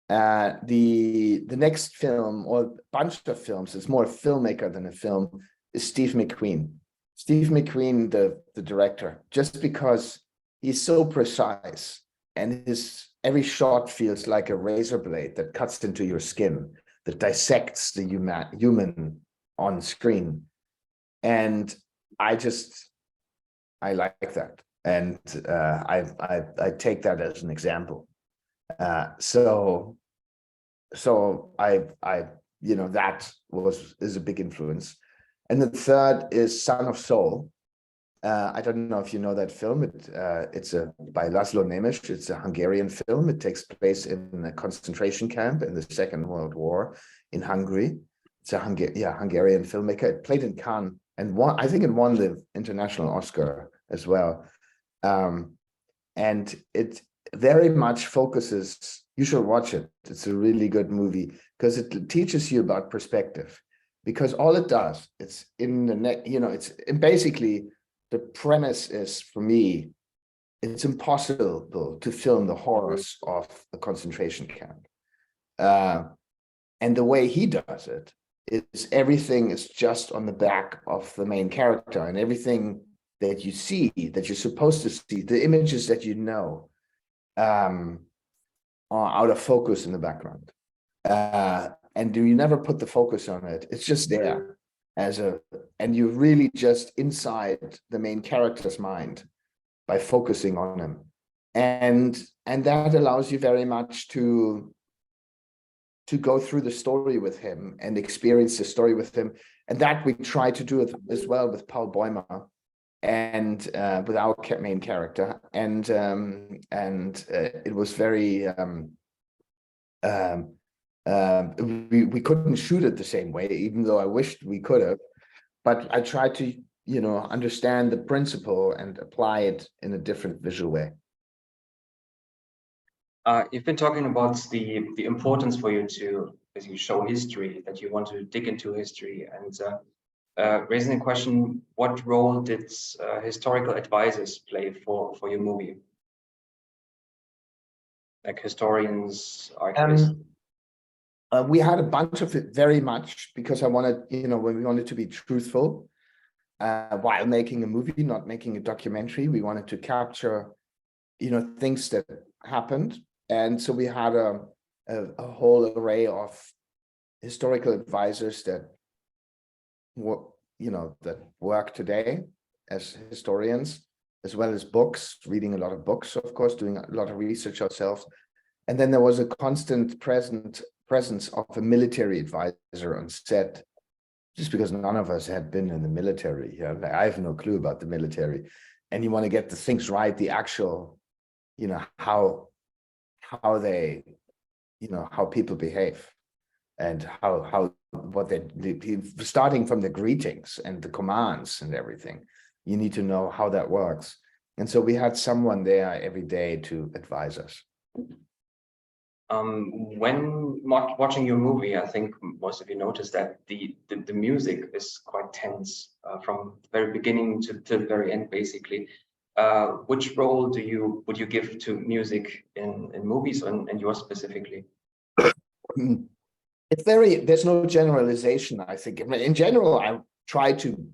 the next film, or bunch of films, it's more a filmmaker than a film, is Steve McQueen. Steve McQueen, the director, just because he's so precise and every shot feels like a razor blade that cuts into your skin, that dissects the human on screen. And I like that. And I take that as an example. So that is a big influence. And the third is Son of Soul. I don't know if you know that film. It's by Laszlo Nemes. It's a Hungarian film. It takes place in a concentration camp in the Second World War in Hungary. It's a Hungarian filmmaker. It played in Cannes and I think it won the international Oscar as well. And it very much focuses. You should watch it. It's a really good movie because it teaches you about perspective. Because all it does, it's basically. The premise is, for me, it's impossible to film the horrors of a concentration camp. And the way he does it is everything is just on the back of the main character, and everything that you see, that you're supposed to see, the images that are out of focus in the background. And you never put the focus on it. It's just there. And you're really just inside the main character's mind by focusing on him, and that allows you very much to go through the story with him and experience the story with him, and that we try to do it as well with Paul Bäumer and with our main character, and it was very. We couldn't shoot it the same way, even though I wished we could have. But I tried to understand the principle and apply it in a different visual way. You've been talking about the importance for you to basically show history, that you want to dig into history, and raising the question, what role did historical advisors play for your movie? Like historians, archivists? We had a bunch of it, very much, because I wanted, when we wanted to be truthful while making a movie, not making a documentary. We wanted to capture, things that happened. And so we had a whole array of historical advisors that work today as historians, as well as books, reading a lot of books, of course, doing a lot of research ourselves. And then there was a constant presence of a military advisor on set, just because none of us had been in the military. I have no clue about the military. And you want to get the things right, the actual, how they, how people behave, and what they, starting from the greetings and the commands and everything. You need to know how that works. And so we had someone there every day to advise us. When watching your movie, I think most of you noticed that the music is quite tense from the very beginning to the very end, basically. Which role would you give to music in movies, and yours specifically? There's no generalization, I think. In general, I try to,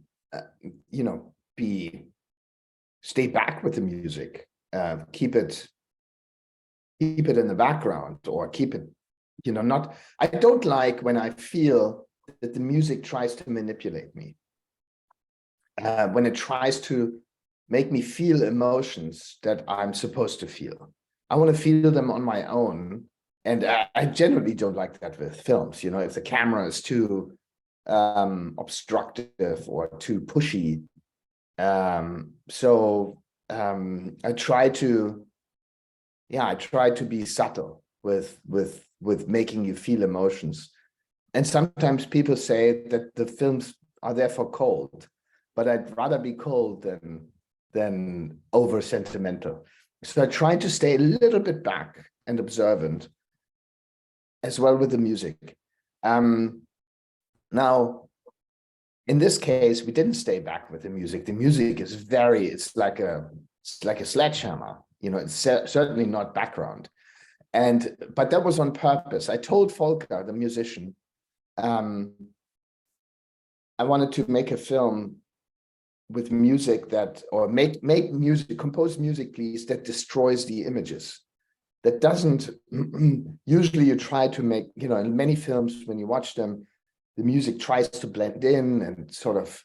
stay back with the music, keep it in the background, or keep it, I don't like when I feel that the music tries to manipulate me. When it tries to make me feel emotions that I'm supposed to feel. I want to feel them on my own. And I generally don't like that with films, if the camera is too obstructive or too pushy. I try to be subtle with making you feel emotions. And sometimes people say that the films are therefore cold, but I'd rather be cold than over sentimental. So I try to stay a little bit back and observant, as well with the music. Now, in this case, we didn't stay back with the music. The music is it's like a sledgehammer. It's certainly not background. But that was on purpose. I told Volker, the musician, I wanted to make a film with music compose music, please, that destroys the images. That doesn't, usually you try to make, in many films, when you watch them, the music tries to blend in and sort of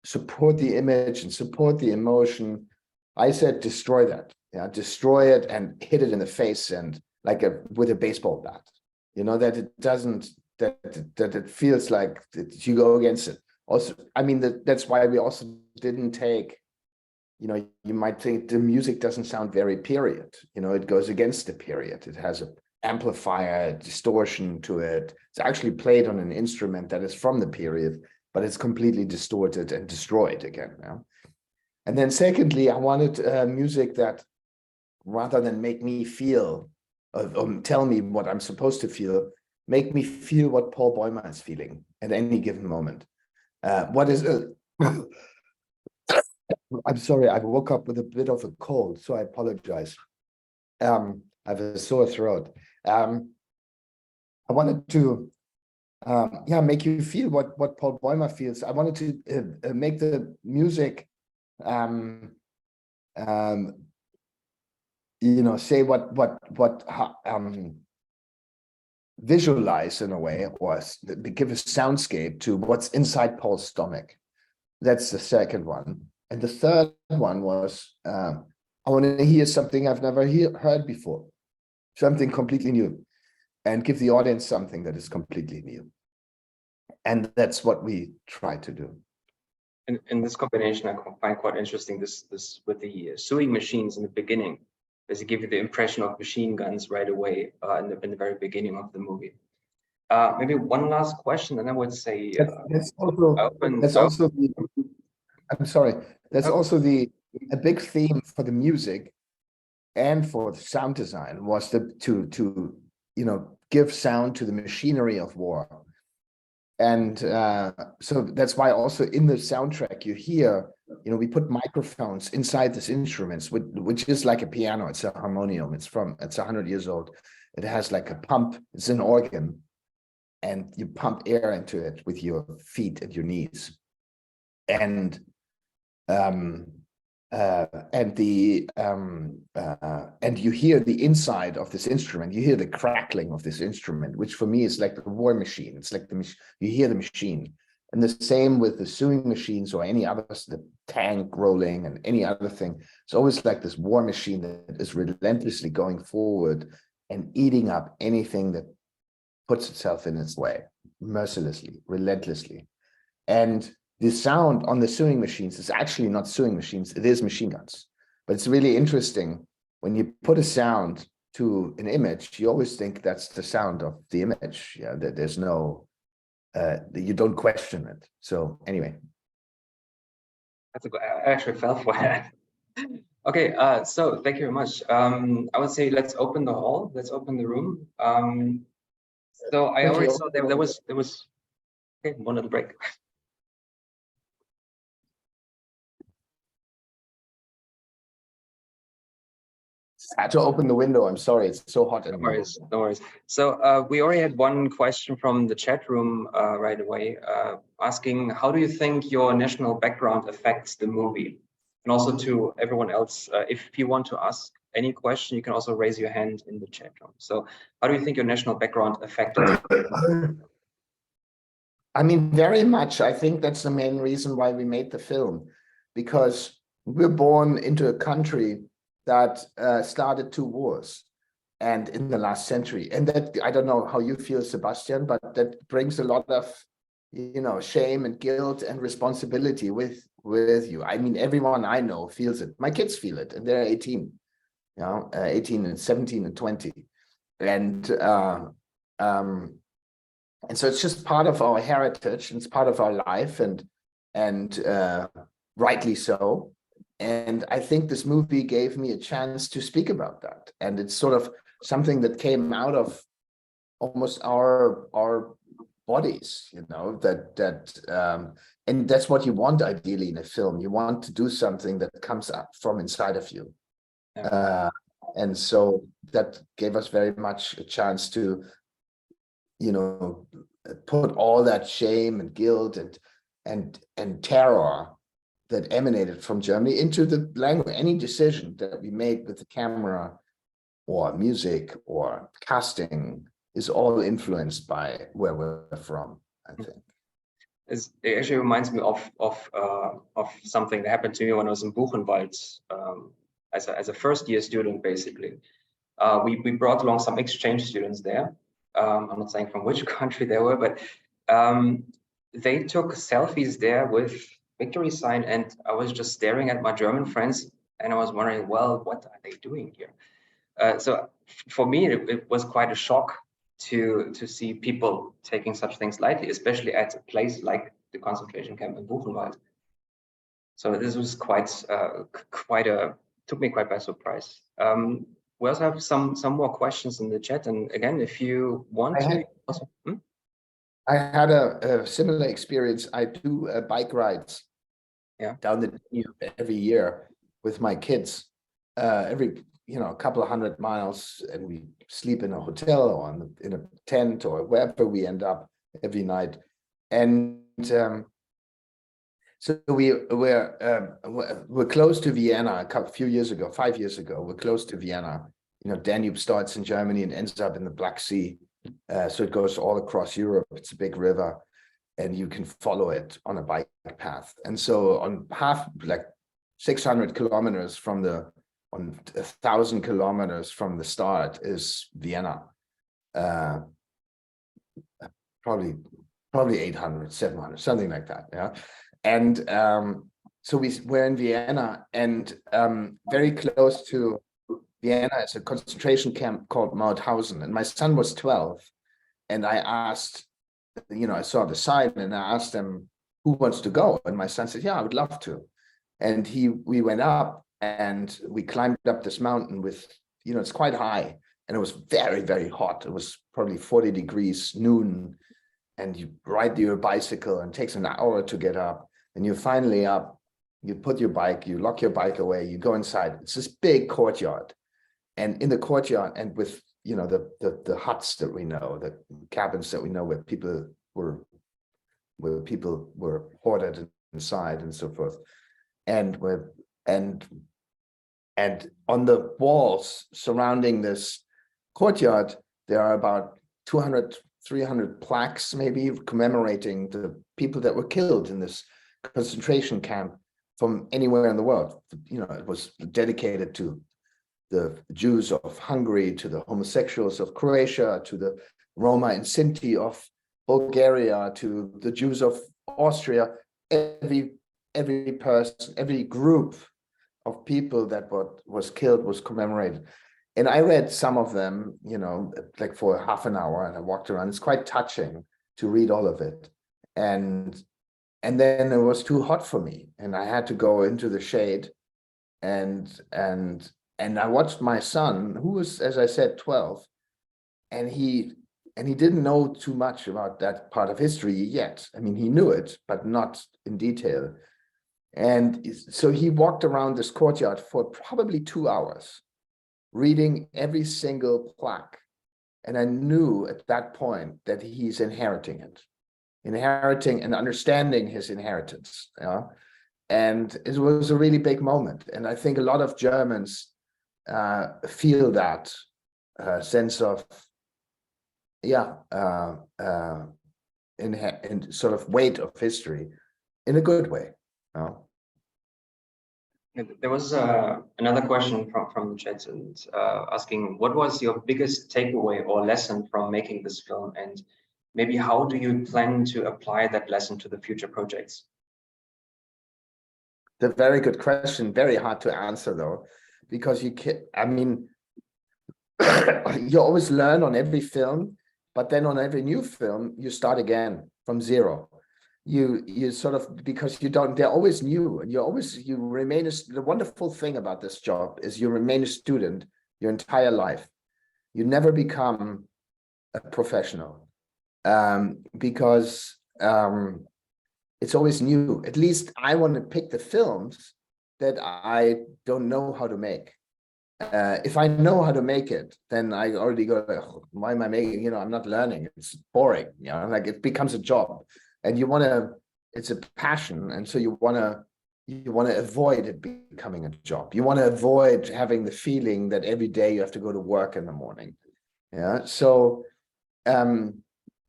support the image and support the emotion. I said, destroy that, destroy it and hit it in the face, and with a baseball bat, that it doesn't, that it feels like that you go against it. Also, that's why we also didn't take, you might think the music doesn't sound very period, it goes against the period. It has an amplifier, distortion to it. It's actually played on an instrument that is from the period, but it's completely distorted and destroyed again. And then secondly, I wanted music that, rather than make me feel, or tell me what I'm supposed to feel, make me feel what Paul Bäumer is feeling at any given moment. I'm sorry, I woke up with a bit of a cold, so I apologize. I have a sore throat. I wanted to, make you feel what Paul Bäumer feels. I wanted to make the music, say visualize in a way, or give a soundscape to what's inside Paul's stomach. That's the second one. And the third one was, I want to hear something I've never heard before, something completely new, and give the audience something that is completely new. And that's what we try to do. In this combination, I find quite interesting this with the sewing machines in the beginning, as it gives you the impression of machine guns right away in the very beginning of the movie. Maybe one last question, and I would say that's also I'm sorry. There's also a big theme for the music and for the sound design was to give sound to the machinery of war. And so that's why also in the soundtrack you hear, we put microphones inside these instruments, which is like a piano. It's a harmonium. It's 100 years old. It has like a pump. It's an organ, and you pump air into it with your feet and your knees. And and you hear the inside of this instrument. You hear the crackling of this instrument, which for me is like the war machine. It's like you hear the machine. And the same with the sewing machines or any other, the tank rolling and any other thing. It's always like this war machine that is relentlessly going forward and eating up anything that puts itself in its way, mercilessly, relentlessly. And the sound on the sewing machines is actually not sewing machines, it is machine guns. But it's really interesting when you put a sound to an image, you always think that's the sound of the image. Yeah, there's no, you don't question it. So anyway. That's a good, I actually fell for that. Okay, so thank you very much. I would say let's open the hall, let's open the room. So I already saw there was, okay, one little break. I had to open the window. I'm sorry, it's so hot. No worries, no worries. So we already had one question from the chat room right away, asking, how do you think your national background affects the movie? And also to everyone else, if you want to ask any question, you can also raise your hand in the chat room. So how do you think your national background affected? I mean, very much. I think that's the main reason why we made the film, because we're born into a country that started 2 wars and in the last century. And that, I don't know how you feel, Sebastian, but that brings a lot of, shame and guilt and responsibility with you. I mean, everyone I know feels it. My kids feel it, and they're 18, 18 and 17 and 20. And so it's just part of our heritage, and it's part of our life, and rightly so. And I think this movie gave me a chance to speak about that. And it's sort of something that came out of almost our bodies, and that's what you want ideally in a film. You want to do something that comes up from inside of you. And so that gave us very much a chance to, put all that shame and guilt and terror that emanated from Germany into the language. Any decision that we made with the camera or music or casting is all influenced by where we're from, I think. It actually reminds me of something that happened to me when I was in Buchenwald as a first-year student, basically. We brought along some exchange students there. I'm not saying from which country they were, but they took selfies there with victory sign, and I was just staring at my German friends, and I was wondering, well, what are they doing here? So for me, it was quite a shock to see people taking such things lightly, especially at a place like the concentration camp in Buchenwald. So this was took me quite by surprise. We also have some more questions in the chat, and again, if you want I had a similar experience. I do bike rides down the Danube every year with my kids, every a couple of 100 miles, and we sleep in a hotel or in a tent or wherever we end up every night. And so we're close to Vienna. Few years ago, 5 years ago, we're close to Vienna. Danube starts in Germany and ends up in the Black Sea. So it goes all across Europe. It's a big river, and you can follow it on a bike path. And so on half, like 600 kilometers on 1,000 kilometers from the start is Vienna. Probably 800, 700, something like that. Yeah. And so we're in Vienna, and very close to Vienna is a concentration camp called Mauthausen, and my son was 12, and I asked, I saw the sign, and I asked him, who wants to go? And my son said, yeah, I would love to. And we went up and we climbed up this mountain with, you know, it's quite high and it was very, very hot. It was probably 40 degrees noon, and you ride your bicycle and it takes an hour to get up, and you're finally up, you put your bike, you lock your bike away, you go inside. It's this big courtyard, and in the courtyard, and with, you know, the huts that we know, the cabins that we know where people were hoarded inside and so forth. And on the walls surrounding this courtyard, there are about 200, 300 plaques, maybe, commemorating the people that were killed in this concentration camp from anywhere in the world. You know, it was dedicated to the Jews of Hungary, to the homosexuals of Croatia, to the Roma and Sinti of Bulgaria, to the Jews of Austria. Every person, every group of people that was killed was commemorated. And I read some of them, you know, like for half an hour, and I walked around. It's quite touching to read all of it. And then it was too hot for me, and I had to go into the shade. And I watched my son, who was, as I said, 12, and he didn't know too much about that part of history yet. I mean, he knew it, but not in detail. And so he walked around this courtyard for probably 2 hours, reading every single plaque. And I knew at that point that he's inheriting and understanding his inheritance. Yeah? And it was a really big moment. And I think a lot of Germans feel that sense of, in sort of weight of history in a good way. There was another question from the chat, and asking, what was your biggest takeaway or lesson from making this film, and maybe how do you plan to apply that lesson to the future projects? It's a very good question, very hard to answer though, because you can't, I mean, you always learn on every film, but then on every new film, you start again from zero. You sort of, because you don't, they're always new, and you remain, the wonderful thing about this job is you remain a student your entire life. You never become a professional, because it's always new. At least I want to pick the films that I don't know how to make. If I know how to make it, then I already go, oh, why am I making, you know, I'm not learning. It's boring, you know, like it becomes a job. And you want to, it's a passion. And so you want to avoid it becoming a job. You want to avoid having the feeling that every day you have to go to work in the morning. Yeah. So, and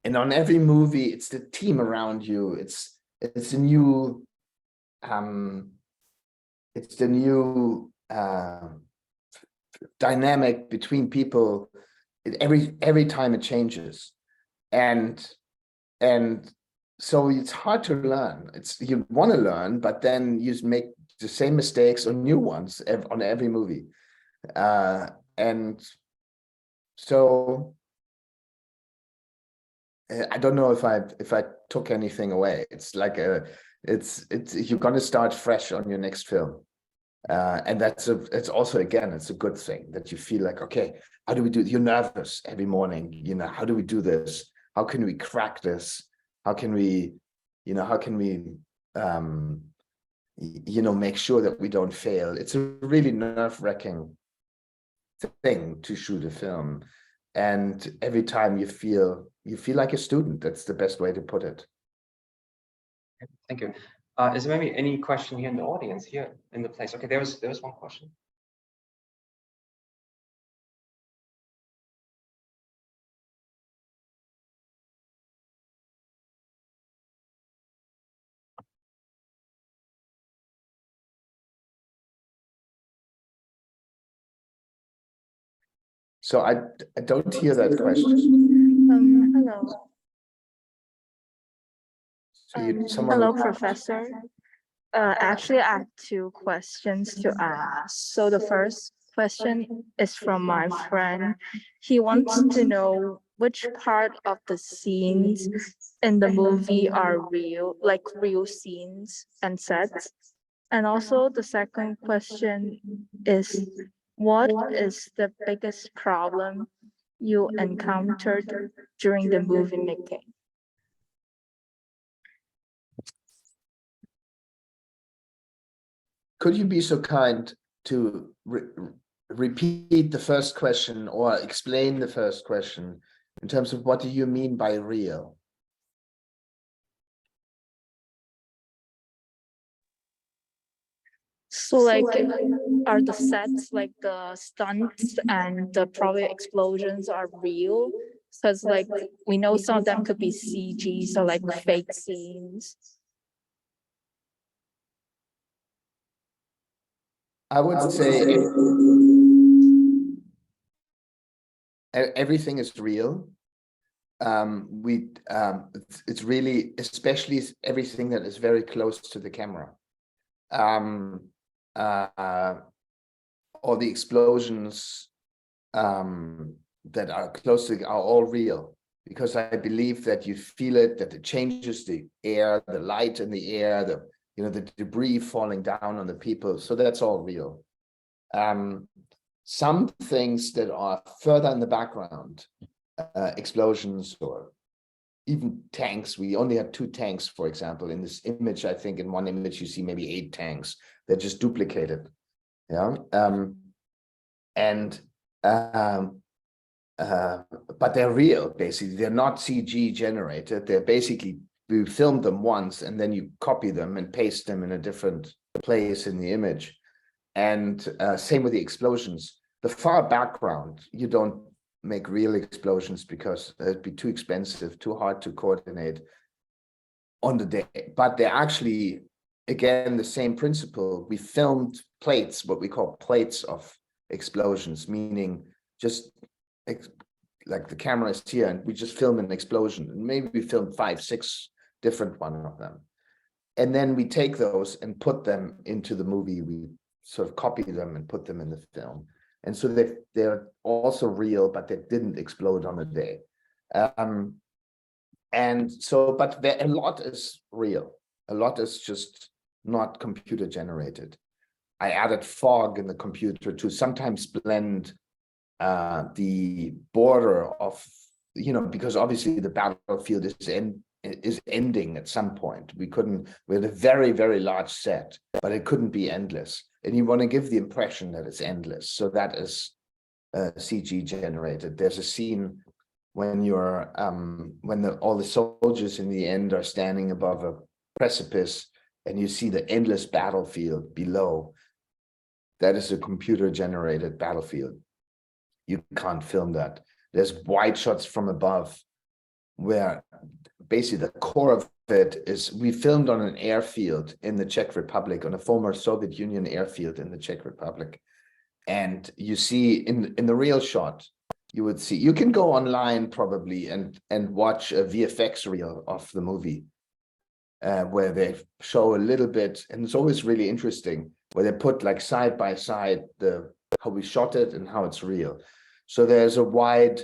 on every movie, it's the team around you. It's a new, it's the new dynamic between people. Every time it changes. And so it's hard to learn. You want to learn, but then you make the same mistakes or new ones on every movie. And so I don't know if I took anything away. It's like you're going to start fresh on your next film. And it's also, again, it's a good thing that you feel like, okay, how do we do it? You're nervous every morning, you know, how do we do this? How can we crack this? How can we, you know, make sure that we don't fail? It's a really nerve-wracking thing to shoot a film. And every time you feel like a student. That's the best way to put it. Thank you. Is there maybe any question here in the audience, here in the place? Okay, there was one question. So I don't hear that question. Hello. Hello, Professor. Actually, I have two questions to ask. So the first question is from my friend. He wants to know which part of the scenes in the movie are real, like real scenes and sets? And also the second question is, what is the biggest problem you encountered during the movie making? Could you be so kind to repeat the first question or explain the first question in terms of what do you mean by real? So like, are the sets, like the stunts and the probably explosions are real? Because like we know some of them could be CG, so like fake scenes. I would say everything is real. It's really, especially everything that is very close to the camera. All the explosions that are close to are all real, because I believe that you feel it, that it changes the air, the light in the air, the debris falling down on the people. So that's all real. Some things that are further in the background, explosions or even tanks. We only had 2 tanks, for example, in this image. I think in one image you see maybe 8 tanks. They're just duplicated. Yeah. But they're real, basically. They're not CG generated. They're basically, we filmed them once and then you copy them and paste them in a different place in the image. And same with the explosions. The far background, you don't make real explosions because it'd be too expensive, too hard to coordinate on the day. But they're actually, again, the same principle. We filmed plates, what we call plates of explosions, meaning just like the camera is here and we just film an explosion. And maybe we filmed 5, 6 different one of them. And then we take those and put them into the movie. We sort of copy them and put them in the film. And so they're also real, but they didn't explode on the day. And so, but a lot is real. A lot is just not computer generated. I added fog in the computer to sometimes blend the border of, because obviously the battlefield is ending at some point. We had a very, very large set, but it couldn't be endless. And you want to give the impression that it's endless. So that is CG generated. There's a scene when you're all the soldiers in the end are standing above a precipice and you see the endless battlefield below. That is a computer generated battlefield. You can't film that. There's wide shots from above where basically the core of it is, we filmed on an airfield in the Czech Republic, on a former Soviet Union airfield in the Czech Republic. And you see in the real shot, you would see, you can go online probably and watch a VFX reel of the movie where they show a little bit, and it's always really interesting, where they put like side by side how we shot it and how it's real. So there's a wide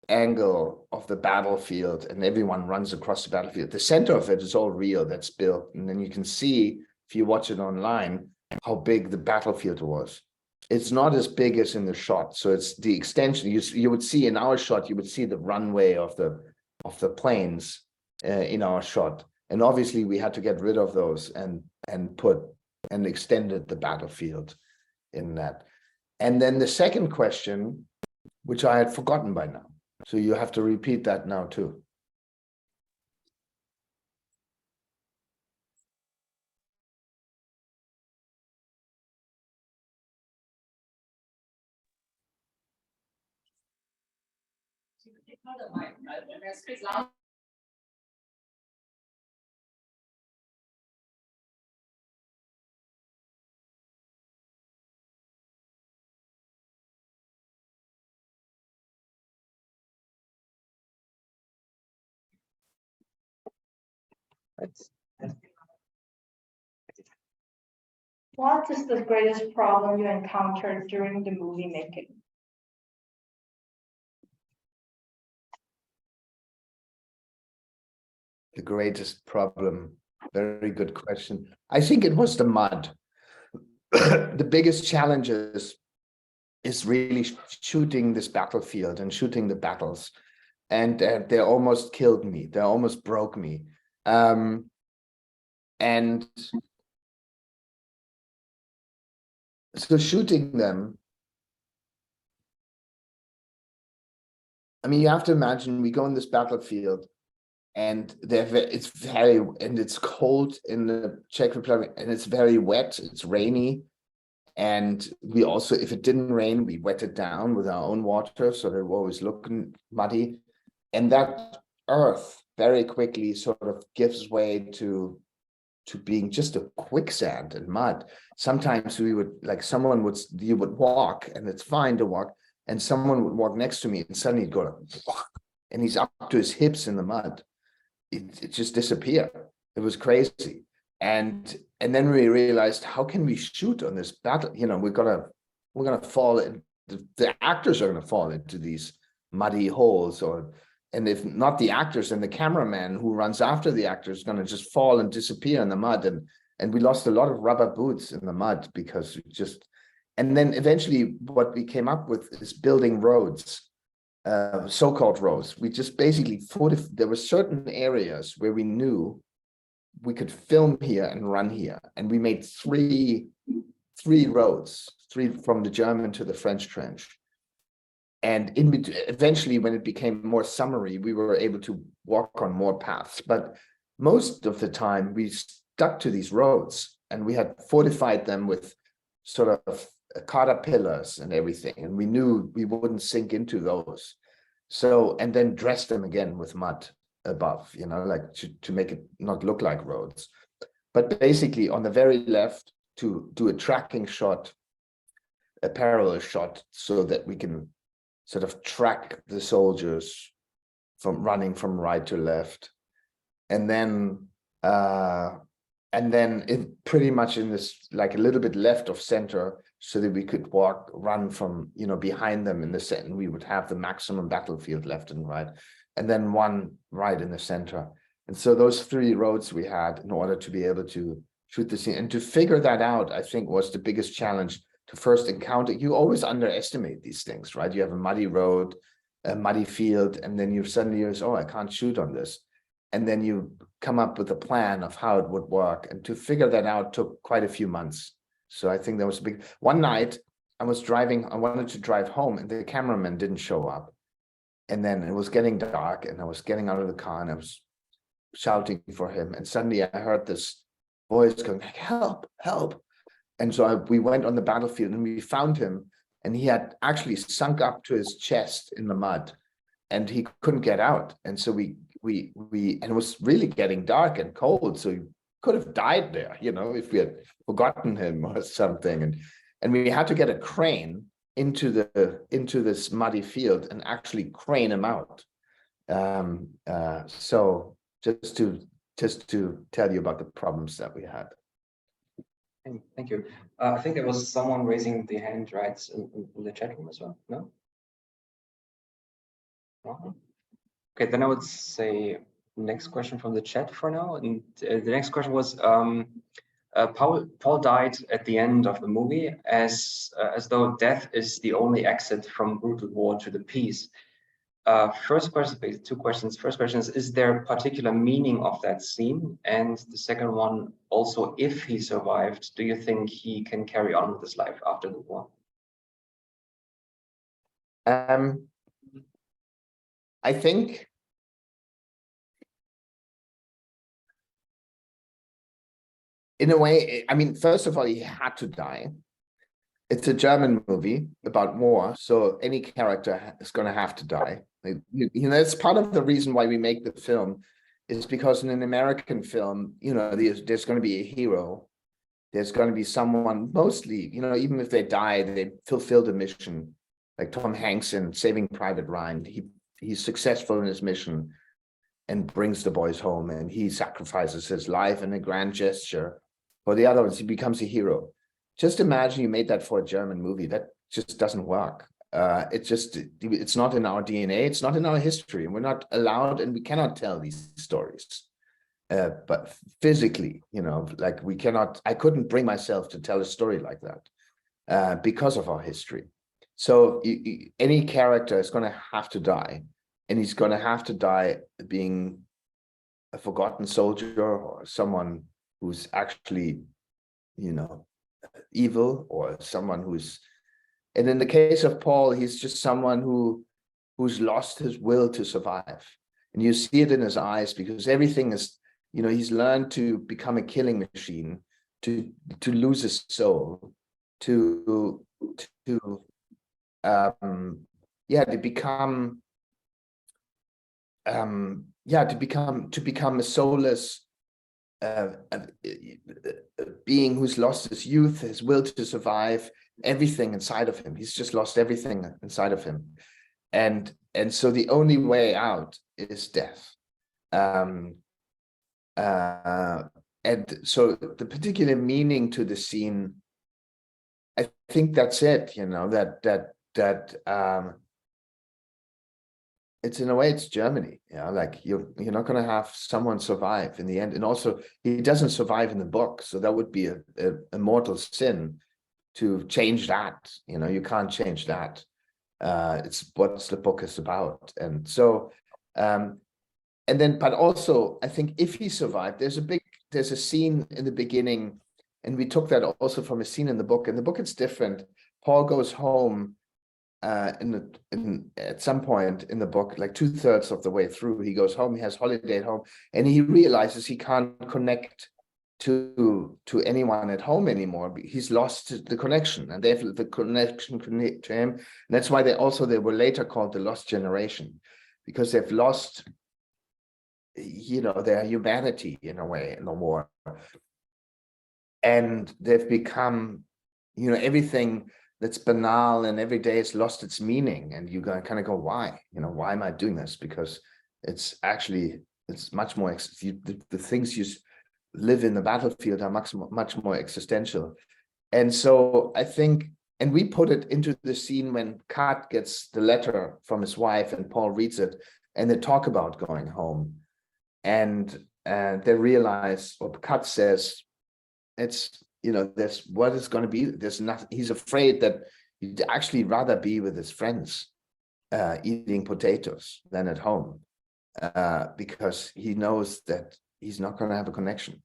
angle of the battlefield and everyone runs across the battlefield. The center of it is all real, that's built. And then you can see, if you watch it online, how big the battlefield was. It's not as big as in the shot. So it's the extension. You would see in our shot, you would see the runway of the planes in our shot. And obviously we had to get rid of those and extended the battlefield in that. And then the second question, which I had forgotten by now. So you have to repeat that now too. What is the greatest problem you encountered during the movie making? The greatest problem. Very good question. I think it was the mud. The biggest challenges is really shooting this battlefield and shooting the battles. And they almost killed me. They almost broke me. And so shooting them, I mean, you have to imagine we go in this battlefield and it's cold in the Czech Republic, and it's very wet, it's rainy. And we also, if it didn't rain, we wet it down with our own water, so they were always looking muddy. And that earth very quickly sort of gives way to being just a quicksand and mud. Sometimes we would, like, you would walk, and it's fine to walk, and someone would walk next to me and suddenly go, and he's up to his hips in the mud. It just disappeared. It was crazy. And then we realized, how can we shoot on this battle? You know, we're gonna fall in, the actors are gonna fall into these muddy holes, and if not the actors, and the cameraman who runs after the actors is gonna just fall and disappear in the mud. And we lost a lot of rubber boots in the mud because and then eventually what we came up with is building roads, so-called roads. We just basically there were certain areas where we knew we could film here and run here, and we made three roads, three from the German to the French trench. And eventually, when it became more summery, we were able to walk on more paths. But most of the time, we stuck to these roads, and we had fortified them with sort of caterpillars and everything, and we knew we wouldn't sink into those. So, and then dress them again with mud above, you know, like to make it not look like roads. But basically on the very left, to do a tracking shot, a parallel shot, so that we can sort of track the soldiers from running from right to left. And then it pretty much in this, like a little bit left of center, so that we could run from, you know, behind them in the center, and we would have the maximum battlefield left and right. And then one right in the center. And so those three roads we had in order to be able to shoot the scene. And to figure that out, I think, was the biggest challenge to first encounter. You always underestimate these things, right? You have a muddy road, a muddy field, and then you suddenly realize, oh, I can't shoot on this. And then you come up with a plan of how it would work. And to figure that out took quite a few months. So I think that was a big. One night I wanted to drive home, and the cameraman didn't show up. And then it was getting dark, and I was getting out of the car, and I was shouting for him. And suddenly I heard this voice going, like, help, help. And so we went on the battlefield, and we found him, and he had actually sunk up to his chest in the mud, and he couldn't get out. And so and it was really getting dark and cold. So he could have died there, you know, if we had forgotten him or something. And we had to get a crane into this muddy field and actually crane him out. So just to tell you about the problems that we had. Thank you. I think there was someone raising the hand, right, in the chat room as well. No. Okay, then I would say next question from the chat for now. And the next question was, Paul died at the end of the movie as though death is the only exit from brutal war to the peace. First question, two questions. First question is there a particular meaning of that scene? And the second one, also, if he survived, do you think he can carry on with his life after the war? I think in a way, I mean, first of all, he had to die. It's a German movie about war, so any character is going to have to die. You know, it's part of the reason why we make the film, is because in an American film, you know, there's going to be a hero. There's going to be someone, mostly, you know, even if they die, they fulfilled a mission. Like Tom Hanks in Saving Private Ryan, he's successful in his mission and brings the boys home, and he sacrifices his life in a grand gesture. For the other ones, he becomes a hero. Just imagine you made that for a German movie. That just doesn't work. It's not in our DNA. It's not in our history. And we're not allowed, and we cannot tell these stories. but physically, like I couldn't bring myself to tell a story like that because of our history. So any character is going to have to die, and he's going to have to die being a forgotten soldier or someone who's actually, evil, or someone who's, and in the case of Paul, he's just someone who's lost his will to survive. And you see it in his eyes, because everything is, he's learned to become a killing machine, to lose his soul, to become a soulless being who's lost his youth, his will to survive, everything inside of him. He's just lost everything inside of him, and so the only way out is death. And so the particular meaning to the scene, I think that's it. It's, in a way, it's Germany. Like you're not going to have someone survive in the end. And also, he doesn't survive in the book, so that would be a mortal sin to change that. You can't change that. It's what the book is about. And so, but also, I think if he survived, there's a scene in the beginning, and we took that also from a scene in the book. In the book, it's different. Paul goes home at some point in the book, like 2/3 of the way through, he goes home, he has holiday at home, and he realizes he can't connect to anyone at home anymore. He's lost the connection, and they have the connection to him. And that's why they were later called the lost generation, because they've lost, their humanity in a way in the war. And they've become, everything that's banal and every day has lost its meaning. And you kind of go, why? Why am I doing this? Because it's much more, the things you live in the battlefield are much more existential. And so I think, and we put it into the scene when Kat gets the letter from his wife and Paul reads it, and they talk about going home. And they realize, or Kat says, it's, there's what is going to be, there's nothing. He's afraid that he'd actually rather be with his friends eating potatoes than at home, because he knows that he's not going to have a connection,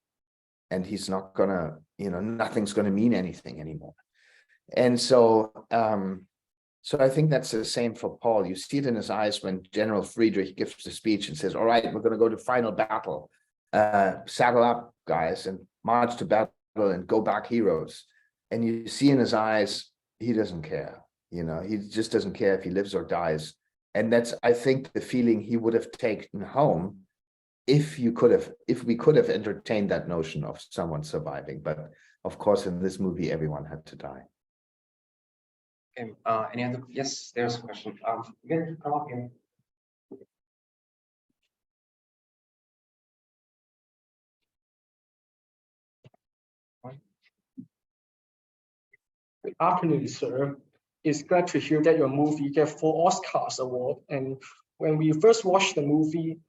and he's not going to, nothing's going to mean anything anymore. And so, so I think that's the same for Paul. You see it in his eyes when General Friedrich gives the speech and says, all right, we're going to go to final battle. Saddle up, guys, and march to battle and go back heroes. And you see in his eyes, he doesn't care. He just doesn't care if he lives or dies. And that's, I think, the feeling he would have taken home if we could have entertained that notion of someone surviving. But of course, in this movie, everyone had to die. Okay. Any other? Yes, there's a question. Again, come up here. Good afternoon, sir. It's glad to hear that your movie get 4 Oscars award. And when we first watched the movie,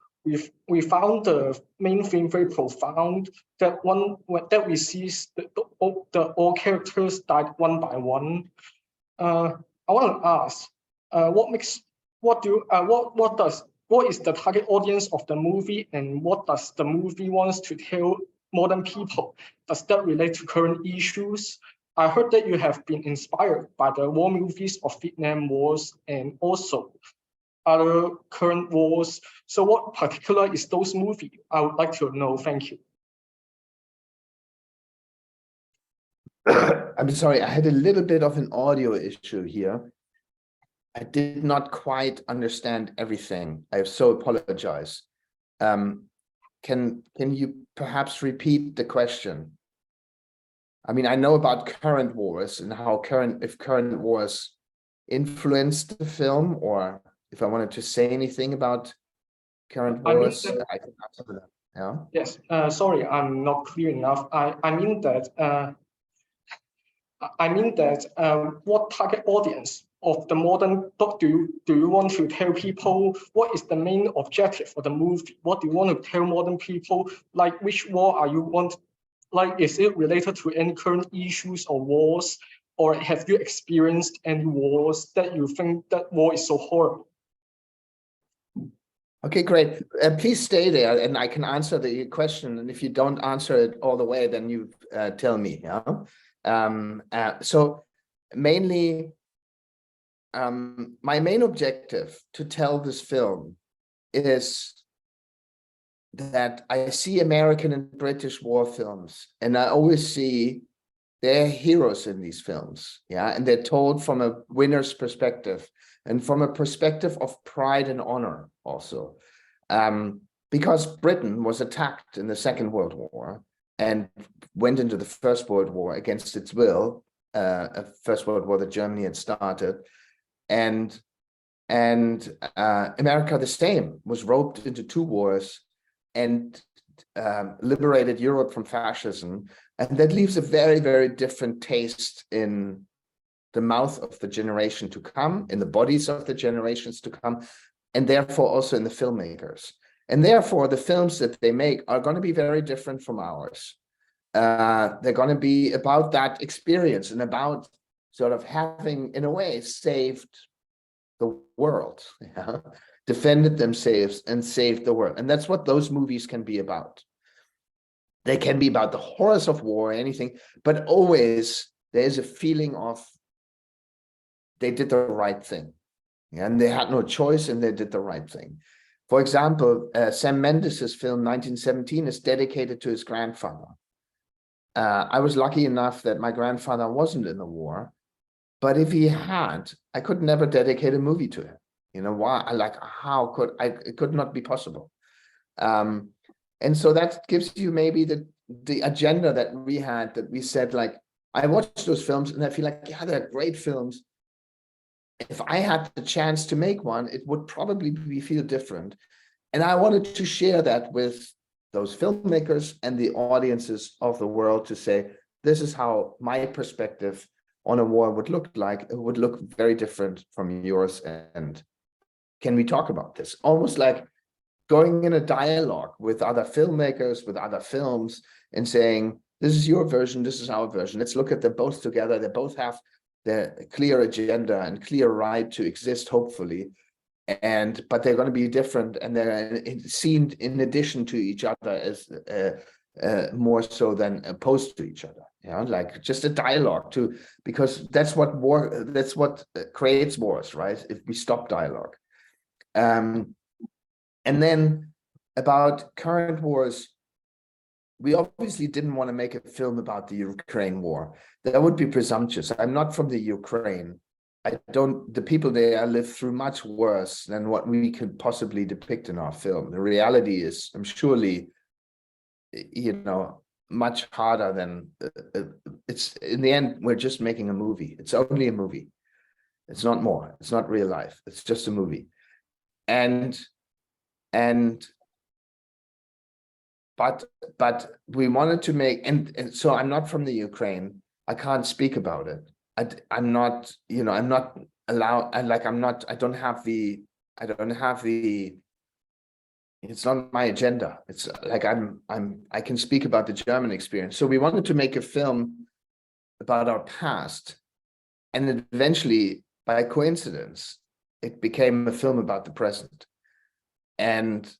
we found the main theme very profound. That we see all characters died one by one. I want to ask, what is the target audience of the movie, and what does the movie wants to tell modern people? Does that relate to current issues? I heard that you have been inspired by the war movies of Vietnam Wars and also other current wars. So what particular is those movies? I would like to know. Thank you. I'm sorry, I had a little bit of an audio issue here. I did not quite understand everything. I so apologize. Can you perhaps repeat the question? I mean, I know about current wars and how if current wars influenced the film, or if I wanted to say anything about current wars, I can answer that. Yeah. Yes. Sorry, I'm not clear enough. I mean that what target audience of the modern book do you want to tell people? What is the main objective for the movie? What do you want to tell modern people? Like, which war are you want? Like, is it related to any current issues or wars? Or have you experienced any wars that you think that war is so horrible? Okay, great. Please stay there and I can answer the question. And if you don't answer it all the way, then you tell me. Yeah. So mainly, my main objective to tell this film is that I see American and British war films, and I always see they're heroes in these films. Yeah, and they're told from a winner's perspective and from a perspective of pride and honor also. Because Britain was attacked in the Second World War and went into the First World War against its will, a First World War that Germany had started. And America the same, was roped into two wars and liberated Europe from fascism. And that leaves a very, very different taste in the mouth of the generation to come, in the bodies of the generations to come, and therefore also in the filmmakers. And therefore the films that they make are going to be very different from ours. They're going to be about that experience and about sort of having, in a way, saved the world, yeah? Defended themselves and saved the world. And that's what those movies can be about. They can be about the horrors of war or anything, but always there is a feeling of they did the right thing. And they had no choice and they did the right thing. For example, Sam Mendes' film 1917 is dedicated to his grandfather. I was lucky enough that my grandfather wasn't in the war, but if he had, I could never dedicate a movie to him. You know why? How could I? It could not be possible. And so that gives you maybe the agenda that we had, that we said, like, I watched those films and I feel like, yeah, they're great films. If I had the chance to make one, it would probably feel different. And I wanted to share that with those filmmakers and the audiences of the world to say, this is how my perspective on a war would look like. It would look very different from yours. And can we talk about this? Almost like going in a dialogue with other filmmakers, with other films, and saying, this is your version, this is our version. Let's look at them both together. They both have their clear agenda and clear right to exist, hopefully. But they're going to be different, and they're seen in addition to each other as more so than opposed to each other. Yeah, like just a dialogue because that's what creates wars, right? If we stop dialogue. And then about current wars, we obviously didn't want to make a film about the Ukraine war. That would be presumptuous. I'm not from the Ukraine. The people there live through much worse than what we could possibly depict in our film. The reality is, I'm surely, much harder than it's. In the end, we're just making a movie. It's only a movie. It's not more. It's not real life. It's just a movie. But we wanted to make, and so I'm not from the Ukraine. I can't speak about it. I'm not allowed. I don't have the. It's not my agenda. It's like I can speak about the German experience. So we wanted to make a film about our past, and eventually, by coincidence, it became a film about the present. And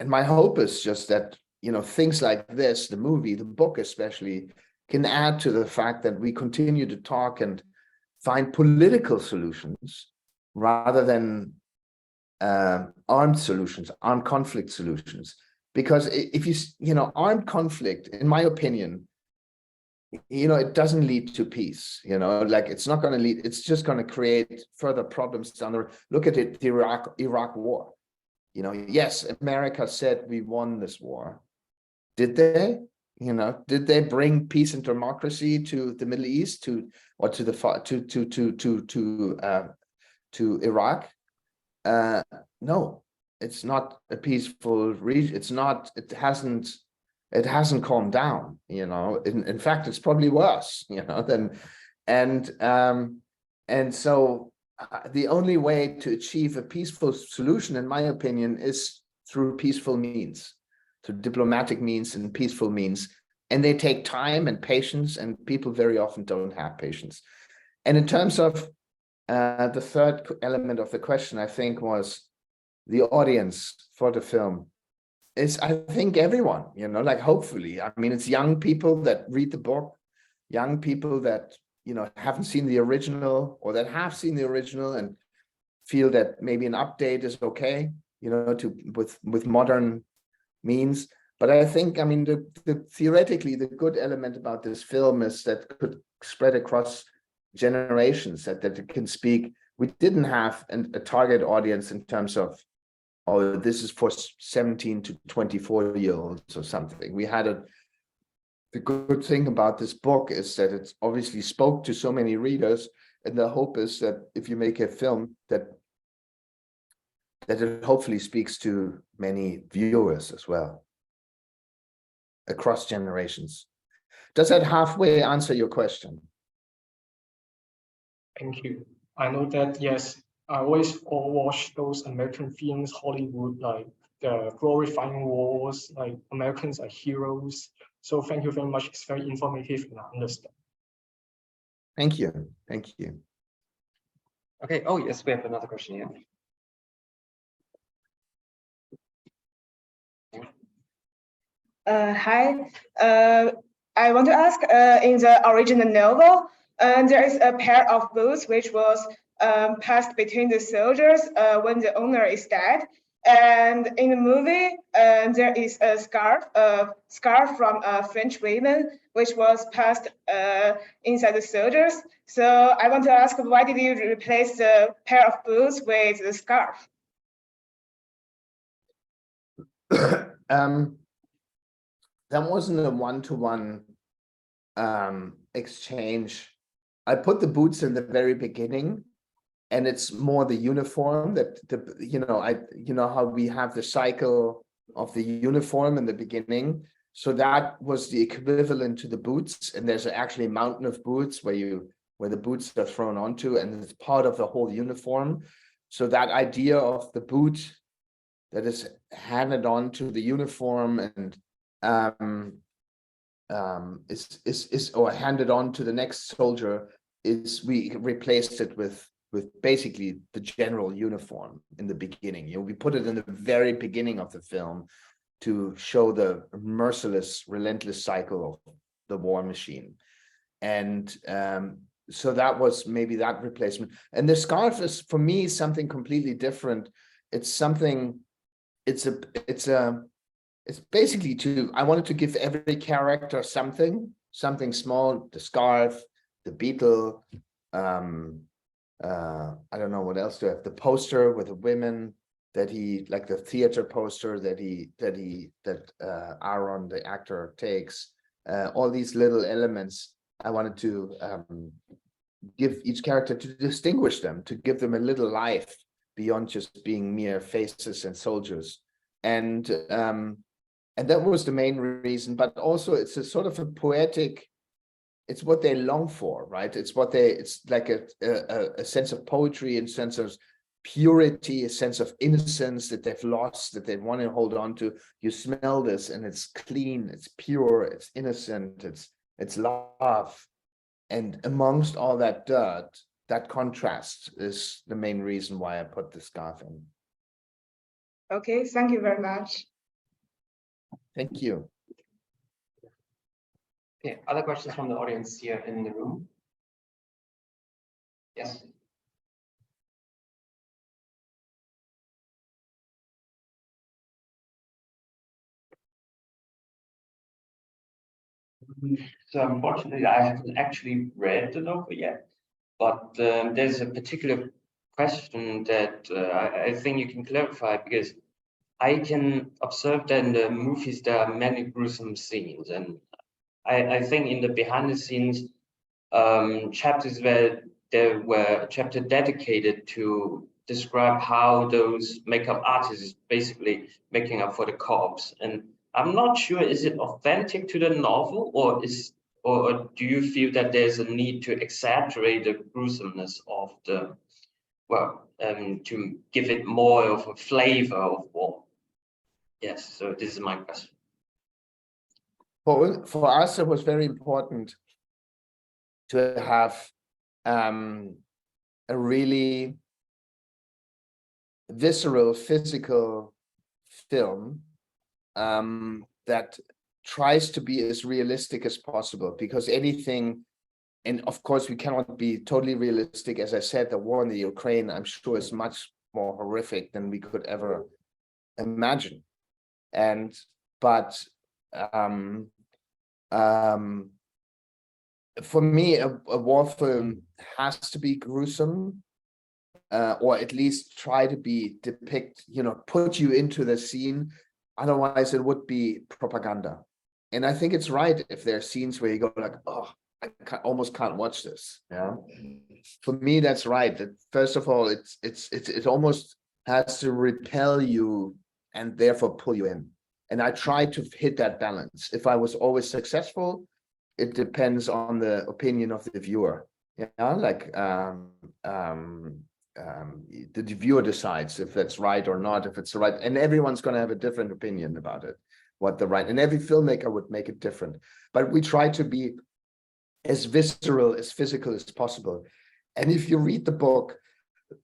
my hope is just that, things like this, the movie, the book especially, can add to the fact that we continue to talk and find political solutions rather than armed solutions, armed conflict solutions. Because if armed conflict, in my opinion, it doesn't lead to peace. It's not going to lead. It's just going to create further problems down the road. Look at it, the Iraq War. Yes, America said we won this war. Did they? Did they bring peace and democracy to the Middle East, to Iraq? No, it's not a peaceful region. It's not. It hasn't calmed down. In fact, it's probably worse. And so the only way to achieve a peaceful solution, in my opinion, is through peaceful means, through diplomatic means and peaceful means. And they take time and patience, and people very often don't have patience. And in terms of the third element of the question, I think, was the audience for the film. Is, I think, everyone, you know, like, hopefully, I mean, it's young people that read the book, young people that, you know, haven't seen the original, or that have seen the original and feel that maybe an update is okay, you know, with modern means. But I think, I mean, theoretically, the good element about this film is that it could spread across generations, that it can speak. We didn't have a target audience in terms of, oh, this is for 17 to 24-year-olds or something. We had the good thing about this book is that it obviously spoke to so many readers, and the hope is that if you make a film that it hopefully speaks to many viewers as well, across generations. Does that halfway answer your question? Thank you. I know that, yes, I always watch those American films, Hollywood, like glorifying wars, like Americans are heroes. So thank you very much. It's very informative and I understand. Thank you. Thank you. Okay. Oh, yes, we have another question here. Hi. I want to ask, in the original novel, there is a pair of boots which was passed between the soldiers when the owner is dead. And in the movie, there is a scarf from a French woman, which was passed inside the soldiers. So I want to ask, why did you replace the pair of boots with the scarf? That wasn't a one-to-one exchange. I put the boots in the very beginning, and it's more the uniform that you know how we have the cycle of the uniform in the beginning. So that was the equivalent to the boots, and there's actually a mountain of boots where the boots are thrown onto, and it's part of the whole uniform. So that idea of the boot that is handed on to the uniform and is or handed on to the next soldier is, we replaced it with basically the general uniform in the beginning. You know, we put it in the very beginning of the film to show the merciless, relentless cycle of the war machine. And so that was maybe that replacement. And the scarf is, for me, something completely different. It's something, it's basically I wanted to give every character something small, the scarf, the beetle, I don't know what else to have, the poster with the women that he, like the theater poster that Aaron, the actor, takes, all these little elements. I wanted to give each character, to distinguish them, to give them a little life beyond just being mere faces and soldiers. And that was the main reason, but also it's a sort of a poetic, it's what they long for, right? It's like a sense of poetry, a sense of purity, a sense of innocence that they've lost, that they want to hold on to. You smell this and it's clean, it's pure, it's innocent, it's love. And amongst all that dirt, that contrast is the main reason why I put the scarf in. Okay, thank you very much. Thank you. Okay, other questions from the audience here in the room? Yes. So unfortunately, I haven't actually read the novel yet, but there's a particular question that I think you can clarify, because I can observe that in the movies there are many gruesome scenes, and I think in the behind the scenes chapters where there were a chapter dedicated to describe how those makeup artists is basically making up for the corpse. And I'm not sure, is it authentic to the novel, or is or do you feel that there's a need to exaggerate the gruesomeness of the, well, to give it more of a flavor of war? Yes, so this is my question. For us, it was very important to have a really visceral, physical film that tries to be as realistic as possible, because anything, and of course we cannot be totally realistic. As I said, the war in the Ukraine, I'm sure, is much more horrific than we could ever imagine. But for me, a war film has to be gruesome, or at least try to be put you into the scene. Otherwise, it would be propaganda. And I think it's right if there are scenes where you go like, oh, I almost can't watch this. Yeah, for me, that's right. That first of all, it almost has to repel you and therefore pull you in. And I try to hit that balance. If I was always successful, it depends on the opinion of the viewer. Yeah, like the viewer decides if that's right or not, if it's the right, and everyone's going to have a different opinion about it, what the right, and every filmmaker would make it different. But we try to be as visceral, as physical as possible. And if you read the book,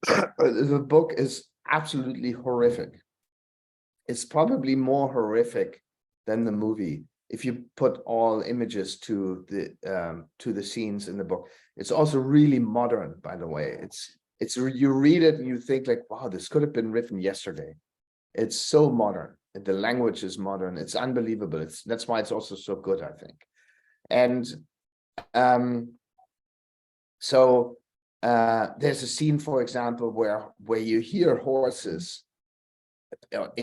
the book is absolutely horrific. It's probably more horrific than the movie if you put all images to the scenes in the book. It's also really modern, by the way. It's you read it and you think like, wow, this could have been written yesterday. It's so modern. The language is modern. It's unbelievable. That's why it's also so good, I think. And so there's a scene, for example, where you hear horses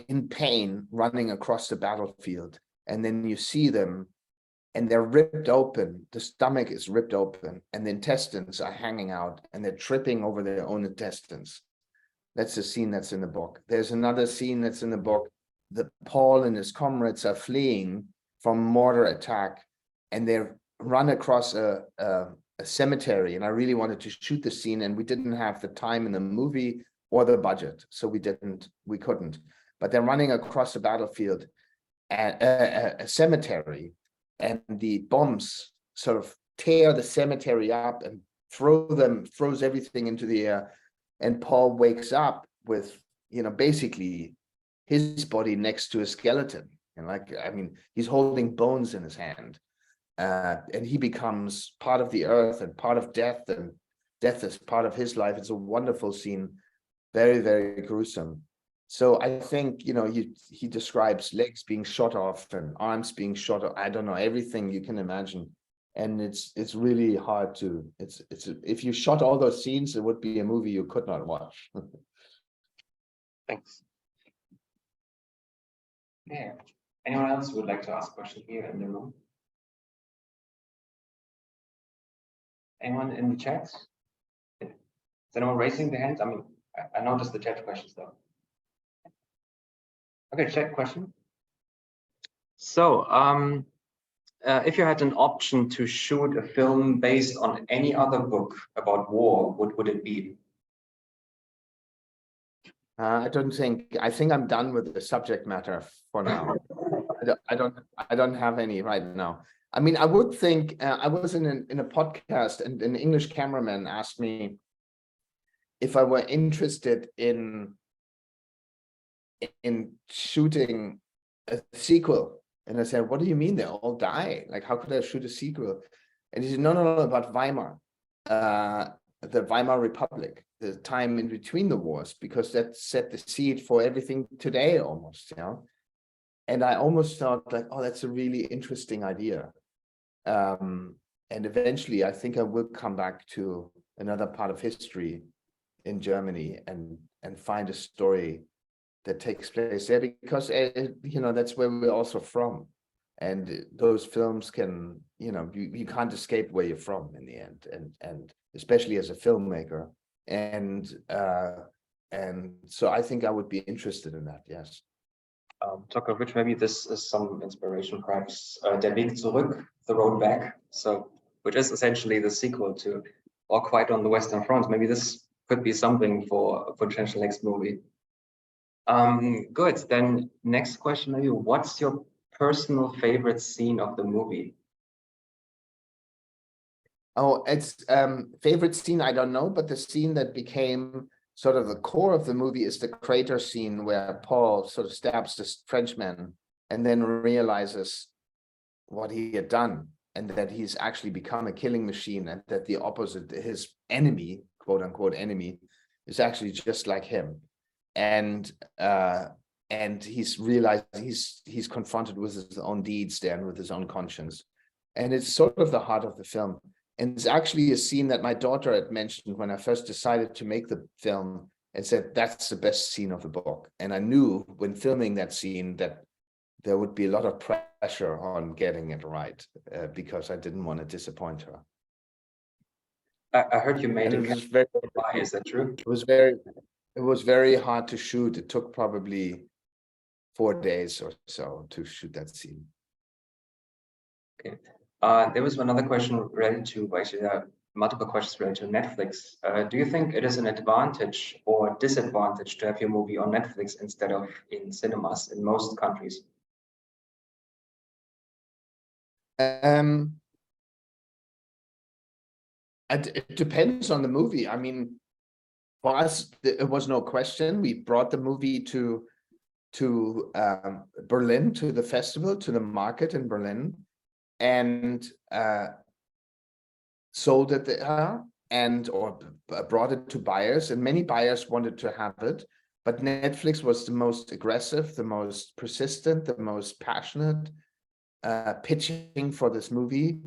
in pain running across the battlefield, and then you see them and they're ripped open. The stomach is ripped open and the intestines are hanging out and they're tripping over their own intestines. That's a scene that's in the book. There's another scene that's in the book that Paul and his comrades are fleeing from mortar attack, and they run across a cemetery. And I really wanted to shoot the scene, and we didn't have the time in the movie or the budget, so we couldn't. But they're running across the battlefield, a cemetery, and the bombs sort of tear the cemetery up and throws everything into the air. And Paul wakes up with, basically his body next to a skeleton. And he's holding bones in his hand. And he becomes part of the earth and part of death, and death is part of his life. It's a wonderful scene, very, very gruesome. So I think, he describes legs being shot off and arms being shot off. I don't know, everything you can imagine. And it's really hard to, if you shot all those scenes, it would be a movie you could not watch. Thanks. Yeah. Anyone else would like to ask a question here in the room? Anyone in the chat? Is anyone raising their hand? I noticed the chat questions though. Okay, chat question. So, if you had an option to shoot a film based on any other book about war, what would it be? I think I'm done with the subject matter for now. I don't have any right now. I would think, I was in a podcast, and an English cameraman asked me if I were interested in shooting a sequel. And I said, what do you mean they all die? Like, how could I shoot a sequel? And he said, no, about Weimar, the Weimar Republic, the time in between the wars, because that set the seed for everything today almost, And I almost thought like, oh, that's a really interesting idea. And eventually I think I will come back to another part of history in Germany and find a story that takes place there, because that's where we're also from, and those films can, you can't escape where you're from in the end, and especially as a filmmaker, and so I think I would be interested in that. Yes. talk of which maybe this is some inspiration, perhaps Der Weg zurück, The Road Back, so which is essentially the sequel to All Quiet on the Western Front. Maybe this could be something for a potential next movie. Good, then next question maybe, what's your personal favorite scene of the movie? Oh, it's favorite scene, I don't know, but the scene that became sort of the core of the movie is the crater scene where Paul sort of stabs this Frenchman and then realizes what he had done and that he's actually become a killing machine and that the opposite, his enemy, quote unquote enemy, is actually just like him. And he's realized he's confronted with his own deeds there and with his own conscience. And it's sort of the heart of the film. And it's actually a scene that my daughter had mentioned when I first decided to make the film and said, that's the best scene of the book. And I knew when filming that scene that there would be a lot of pressure on getting it right because I didn't want to disappoint her. I heard you made it. Is that true? It was very hard to shoot. It took probably 4 days or so to shoot that scene. Okay. There was another question related to, actually, multiple questions related to Netflix. Do you think it is an advantage or disadvantage to have your movie on Netflix instead of in cinemas in most countries? It depends on the movie. I mean, for us, it was no question. We brought the movie to Berlin, to the festival, to the market in Berlin, and sold it there or brought it to buyers, and many buyers wanted to have it, but Netflix was the most aggressive, the most persistent, the most passionate pitching for this movie,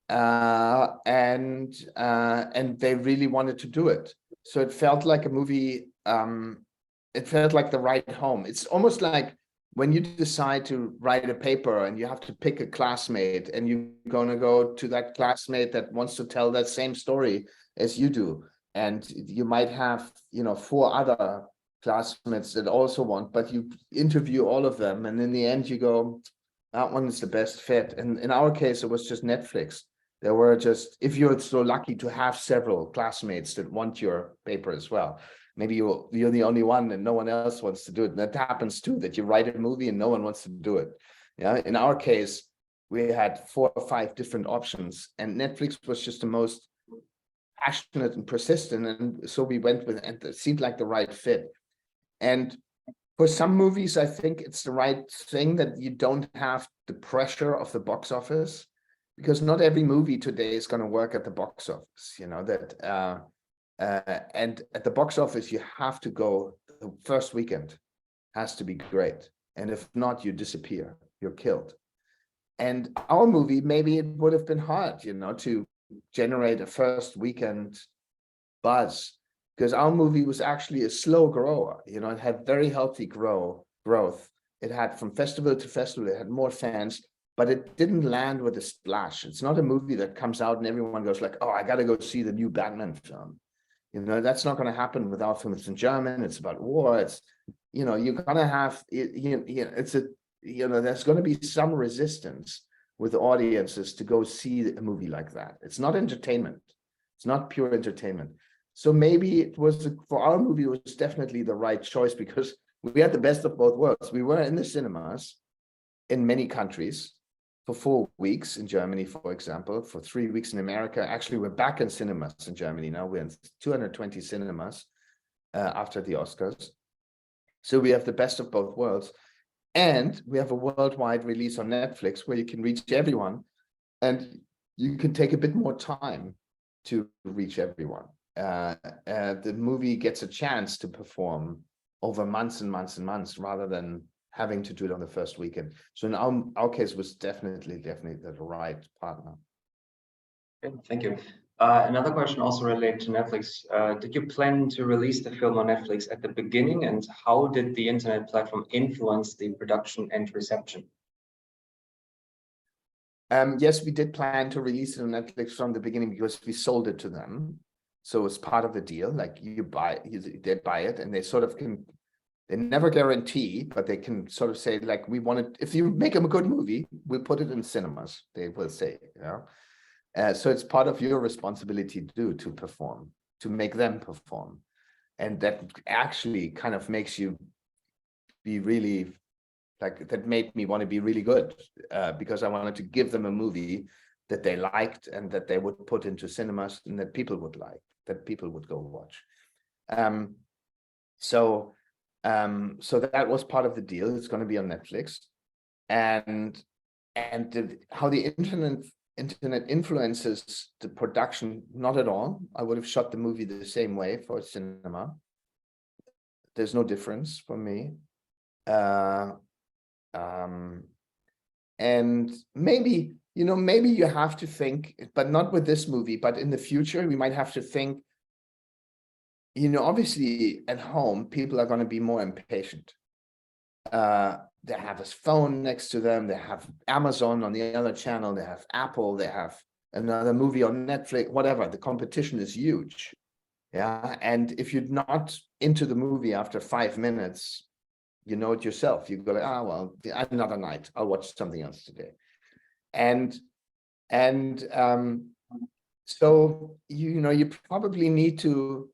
and they really wanted to do it. So it felt like a movie. It felt like the right home. It's almost like when you decide to write a paper and you have to pick a classmate and you're going to go to that classmate that wants to tell that same story as you do. And you might have, 4 other classmates that also want, but you interview all of them. And in the end, you go, that one is the best fit. And in our case, it was just Netflix. There were just, if you're so lucky to have several classmates that want your paper as well, maybe you're the only one and no one else wants to do it. And that happens too, that you write a movie and no one wants to do it. Yeah. In our case, we had 4 or 5 different options, and Netflix was just the most passionate and persistent. And so we went with it, and it seemed like the right fit. And for some movies, I think it's the right thing that you don't have the pressure of the box office, because not every movie today is going to work at the box office, and at the box office, you have to go, the first weekend has to be great. And if not, you disappear, you're killed. And our movie, maybe it would have been hard, to generate a first weekend buzz, because our movie was actually a slow grower. It had very healthy growth. It had from festival to festival, it had more fans, but it didn't land with a splash. It's not a movie that comes out and everyone goes like, oh, I got to go see the new Batman film. That's not going to happen with our film. It's in German. It's about war. It's, you're going to have, there's going to be some resistance with audiences to go see a movie like that. It's not entertainment. It's not pure entertainment. So maybe it was, for our movie, it was definitely the right choice, because we had the best of both worlds. We were in the cinemas in many countries for 4 weeks in Germany, for example, for 3 weeks in America. Actually, we're back in cinemas in Germany now. We're in 220 cinemas after the Oscars. So we have the best of both worlds. And we have a worldwide release on Netflix where you can reach everyone, and you can take a bit more time to reach everyone. The movie gets a chance to perform over months and months and months, rather than having to do it on the first weekend. So in our case, was definitely the right partner. Okay, thank you. Another question also related to Netflix. Did you plan to release the film on Netflix at the beginning, and how did the internet platform influence the production and reception? Yes, we did plan to release it on Netflix from the beginning, because we sold it to them. So it's part of the deal. Like they buy it, and they sort of can They never guarantee, but they can sort of say, like, we want it, if you make them a good movie, we'll put it in cinemas, they will say, you know. So it's part of your responsibility to perform, to make them perform. And that actually kind of makes you be really, like, that made me want to be really good, because I wanted to give them a movie that they liked and that they would put into cinemas and that people would like, that people would go watch. So that was part of the deal. It's going to be on Netflix, and how the internet influences the production, not at all. I would have shot the movie the same way for cinema. There's no difference for me. And maybe, you know, maybe you have to think, but not with this movie, but in the future, we might have to think, you know, obviously at home, people are going to be more impatient. They have a phone next to them. They have Amazon on the other channel. They have Apple. They have another movie on Netflix, whatever. The competition is huge. Yeah. And if you're not into the movie after 5 minutes, you know it yourself. You go like, ah, well, another night. I'll watch something else today. So, you know, you probably need to,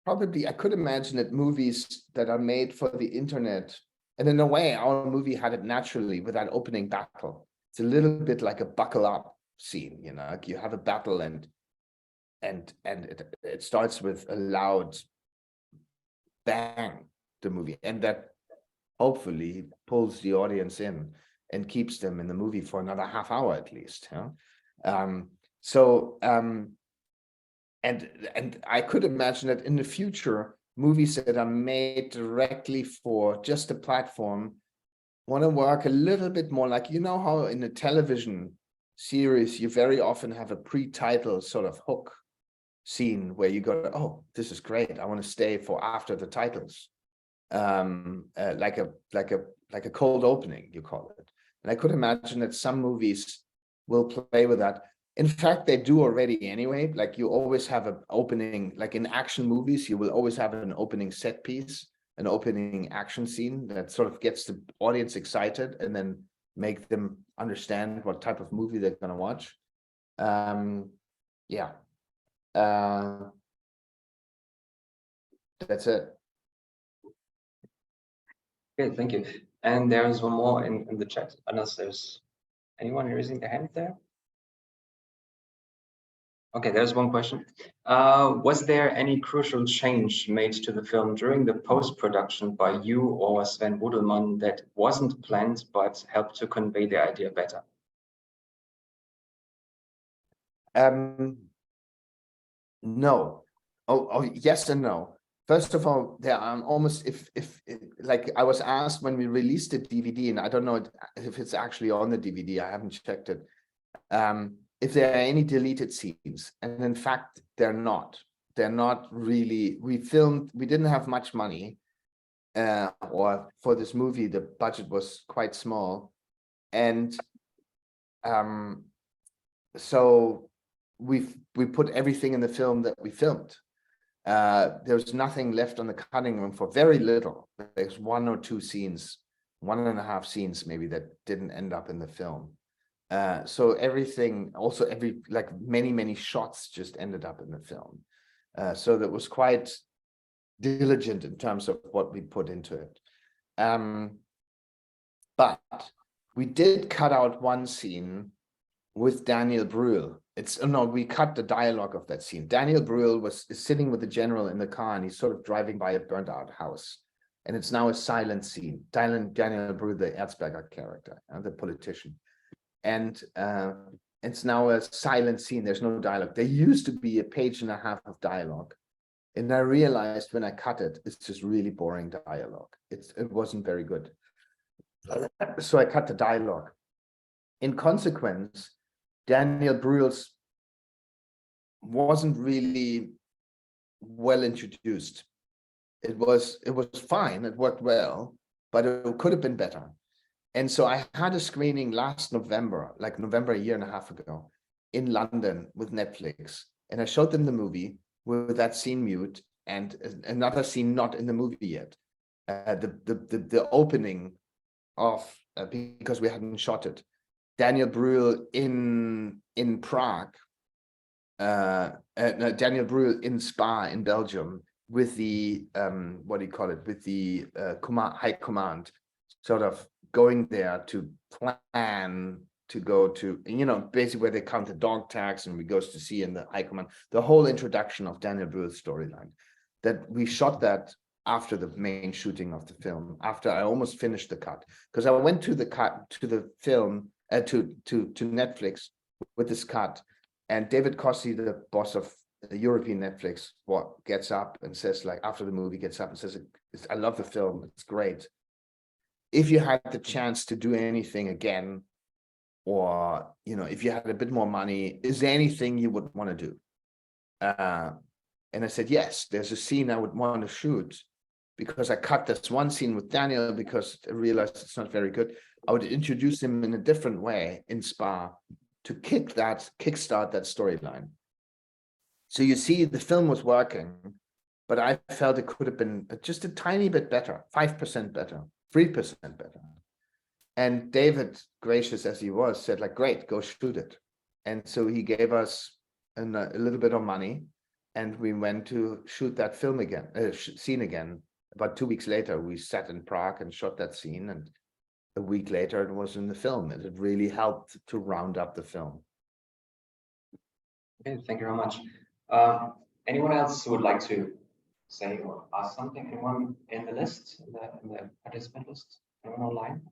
I could imagine that movies that are made for the internet, and in a way, our movie had it naturally with that opening battle. It's a little bit like a buckle up scene, you know, like you have a battle and it starts with a loud bang, the movie, and that hopefully pulls the audience in and keeps them in the movie for another half hour at least. And I could imagine that in the future, movies that are made directly for just a platform want to work a little bit more like, you know, how in a television series, you very often have a pre-title sort of hook scene where you go, oh, this is great. I want to stay for after the titles. Like a cold opening, you call it. And I could imagine that some movies will play with that. In fact, they do already anyway. Like you always have an opening, like in action movies, you will always have an opening set piece, an opening action scene that sort of gets the audience excited and then make them understand what type of movie they're going to watch. Yeah. That's it. Okay, thank you. And there is one more in the chat, unless there's anyone raising their hand there. Okay, there's one question. Was there any crucial change made to the film during the post-production by you or Sven Bodelmann that wasn't planned but helped to convey the idea better? No. Oh, yes and no. First of all, there are almost, if like I was asked when we released the DVD, and I don't know if it's actually on the DVD, I haven't checked it, if there are any deleted scenes, and in fact, they're not. They're not really, we didn't have much money, or for this movie, the budget was quite small. And so we put everything in the film that we filmed. There's nothing left on the cutting room for very little. There's 1 or 2 scenes, 1.5 scenes maybe that didn't end up in the film. So everything, also like many shots just ended up in the film. So that was quite diligent in terms of what we put into it. But we did cut out one scene with Daniel Brühl. We cut the dialogue of that scene. Daniel Brühl is sitting with the general in the car, and he's sort of driving by a burnt out house. And it's now a silent scene. Daniel Brühl, the Erzberger character, the politician. And it's now a silent scene. There's no dialogue. There used to be 1.5 pages of dialogue. And I realized when I cut it, it's just really boring dialogue. It wasn't very good. So I cut the dialogue. In consequence, Daniel Brühl's wasn't really well introduced. It was fine, it worked well, but it could have been better. And so I had a screening last November, like November 1.5 years ago, in London with Netflix. And I showed them the movie with that scene mute and another scene not in the movie yet. the opening of because we hadn't shot it. Daniel Brühl in Prague, Daniel Brühl in Spa in Belgium with the what do you call it? With the high command, sort of going there to plan to go to, you know, basically where they count the dog tags and we goes to see in the high command. The whole introduction of Daniel Brühl's storyline, that we shot that after the main shooting of the film, after I almost finished the cut, because I went to the cut to the film to Netflix with this cut, and David Kossi, the boss of the European Netflix, gets up and says, like, after the movie, gets up and says, I love the film, it's great. If you had the chance to do anything again, or, you know, if you had a bit more money, is there anything you would want to do? And I said, yes, there's a scene I would want to shoot, because I cut this one scene with Daniel because I realized it's not very good. I would introduce him in a different way in Spa to kickstart that storyline. So you see, the film was working, but I felt it could have been just a tiny bit better, 5% better, 3% better. And David, gracious as he was, said, like, great, go shoot it. And so he gave us a little bit of money, and we went to shoot that film again, scene again. About 2 weeks later, we sat in Prague and shot that scene, and a week later it was in the film, and it really helped to round up the film. Okay, thank you very much. Anyone else who would like to say or ask something? Anyone in the list, in the participant list? Anyone online?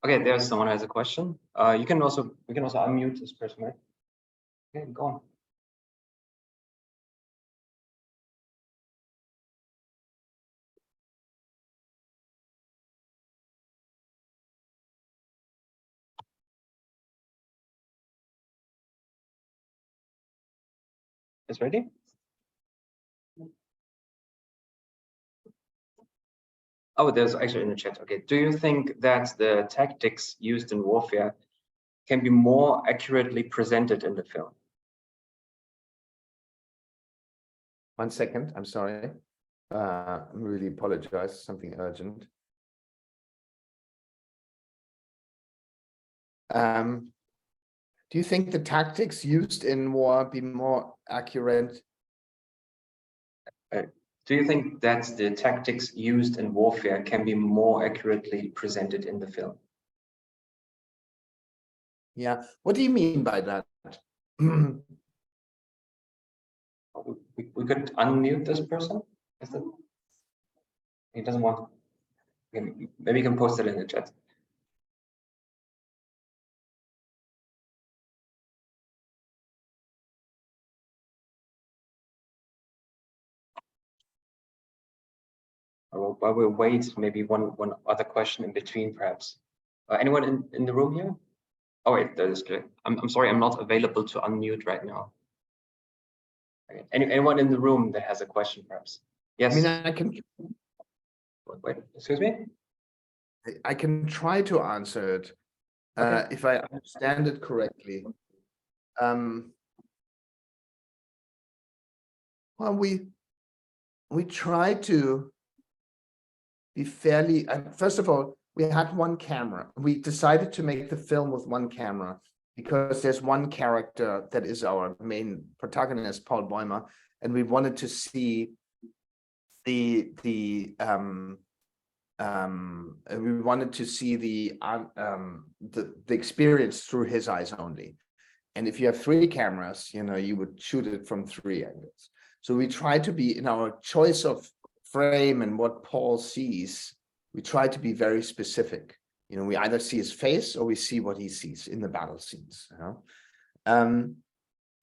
Okay, there's someone who has a question. We can also unmute this person, right? Okay, go on. It's ready? Oh, there's actually in the chat. Okay. Do you think that the tactics used in warfare can be more accurately presented in the film? 1 second, I'm sorry. I really apologize, something urgent. Do you think the tactics used in war be more accurate? Do you think that the tactics used in warfare can be more accurately presented in the film? Yeah, what do you mean by that? We could unmute this person. He doesn't want. Maybe you can post it in the chat. While we wait, maybe one other question in between, perhaps. Anyone in the room here? Oh wait, that is clear. I'm sorry, I'm not available to unmute right now. Okay. Anyone in the room that has a question, perhaps? Yes. I mean, I can. Wait, excuse me. I can try to answer it if I understand it correctly. Well, we try to be fairly. First of all, we had one camera. We decided to make the film with one camera because there's one character that is our main protagonist, Paul Bäumer, and we wanted to see the experience through his eyes only. And if you have 3 cameras, you know, you would shoot it from 3 angles. So we try to be, in our choice of frame and what Paul sees, we try to be very specific. You know, we either see his face or we see what he sees in the battle scenes. You know?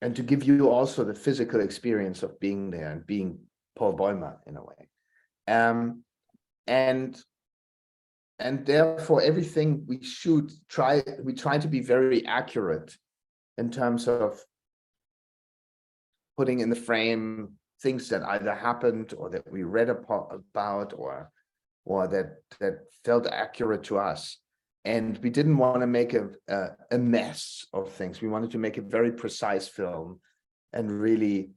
And to give you also the physical experience of being there and being Paul Bäumer in a way. And therefore everything we shoot, we try to be very accurate in terms of putting in the frame things that either happened or that we read about or that felt accurate to us. And we didn't want to make a mess of things. We wanted to make a very precise film and really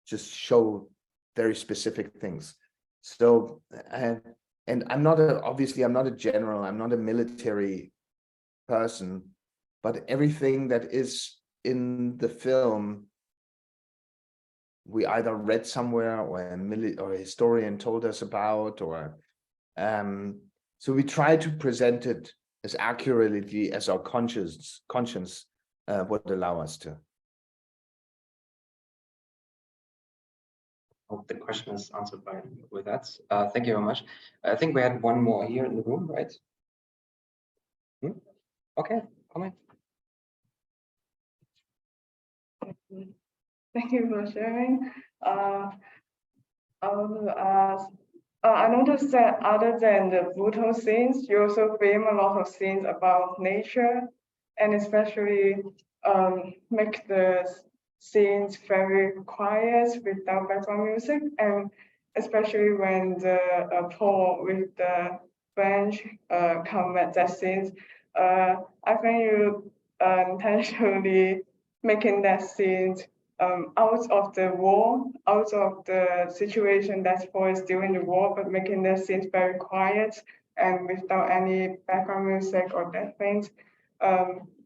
just show very specific things. So, and I'm not obviously I'm not a general, I'm not a military person, but everything that is in the film, we either read somewhere or a historian told us about, or so we try to present it as accurately as our conscience would allow us to. Hope the question is answered with that. Thank you very much. I think we had one more here in the room, right? Okay, comment. Thank you for sharing. I want to ask, I noticed that other than the brutal scenes, you also film a lot of scenes about nature, and especially make the scenes very quiet without background music, and especially when the Paul with the bench come at that scenes, I think you intentionally making that scene out of the war, out of the situation that's posed during the war, but making the scenes very quiet and without any background music or that things.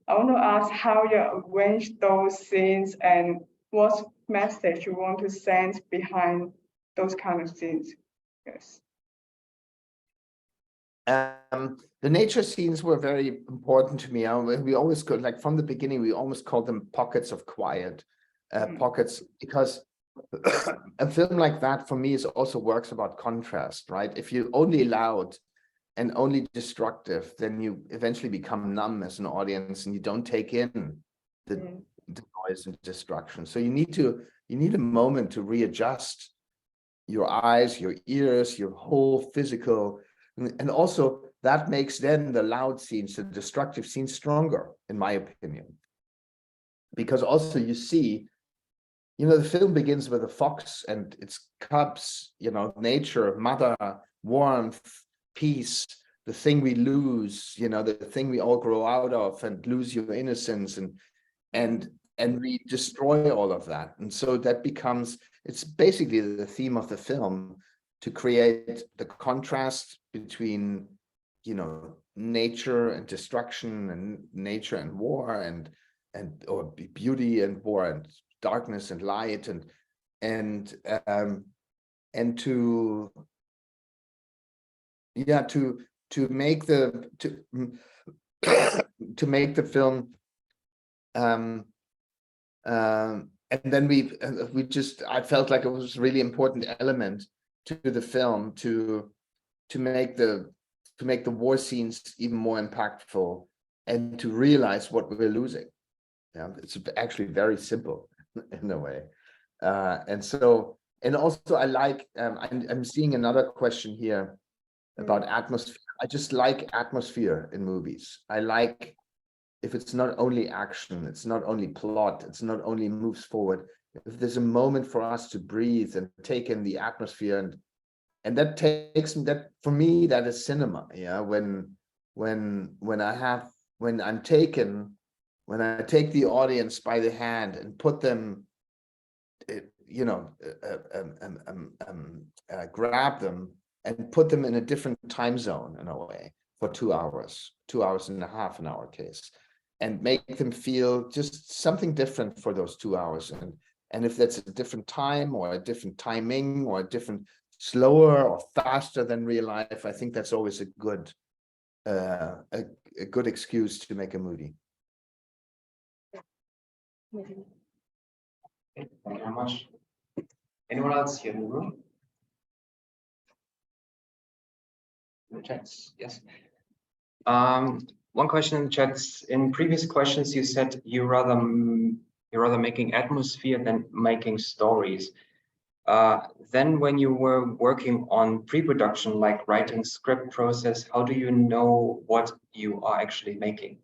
I want to ask how you arrange those scenes and what message you want to send behind those kind of scenes. Yes. The nature scenes were very important to me. We always could, like from the beginning, we almost called them pockets of quiet, pockets, because a film like that for me is also works about contrast, right? If you're only loud and only destructive, then you eventually become numb as an audience and you don't take in the noise and destruction. So you need a moment to readjust your eyes, your ears, your whole physical. And also that makes then the loud scenes, the destructive scenes stronger, in my opinion. Because also you see, the film begins with a fox and its cubs, nature, mother, warmth, peace, the thing we lose, the thing we all grow out of and lose your innocence, and we destroy all of that. And so that becomes, it's basically the theme of the film, to create the contrast between, nature and destruction, and nature and war, or beauty and war, and darkness and light, and to make the to make the film and then I felt like it was a really important element to the film to make the war scenes even more impactful, and to realize what we're losing. Yeah, it's actually very simple in a way. And also I like, I'm seeing another question here about atmosphere. I just like atmosphere in movies. I like if it's not only action, it's not only plot, it's not only moves forward, if there's a moment for us to breathe and take in the atmosphere, and that takes that, for me, that is cinema. Yeah, when I take the audience by the hand and put them, grab them and put them in a different time zone in a way for 2 hours, 2.5 hours in our case, and make them feel just something different for those 2 hours. And if that's a different time or a different timing or a different slower or faster than real life, I think that's always a good excuse to make a movie. Thank you very much. Anyone else here in the room? In the chats, yes. One question in the chats. In previous questions, you said you're rather making atmosphere than making stories. Then when you were working on pre-production, like writing script process, how do you know what you are actually making?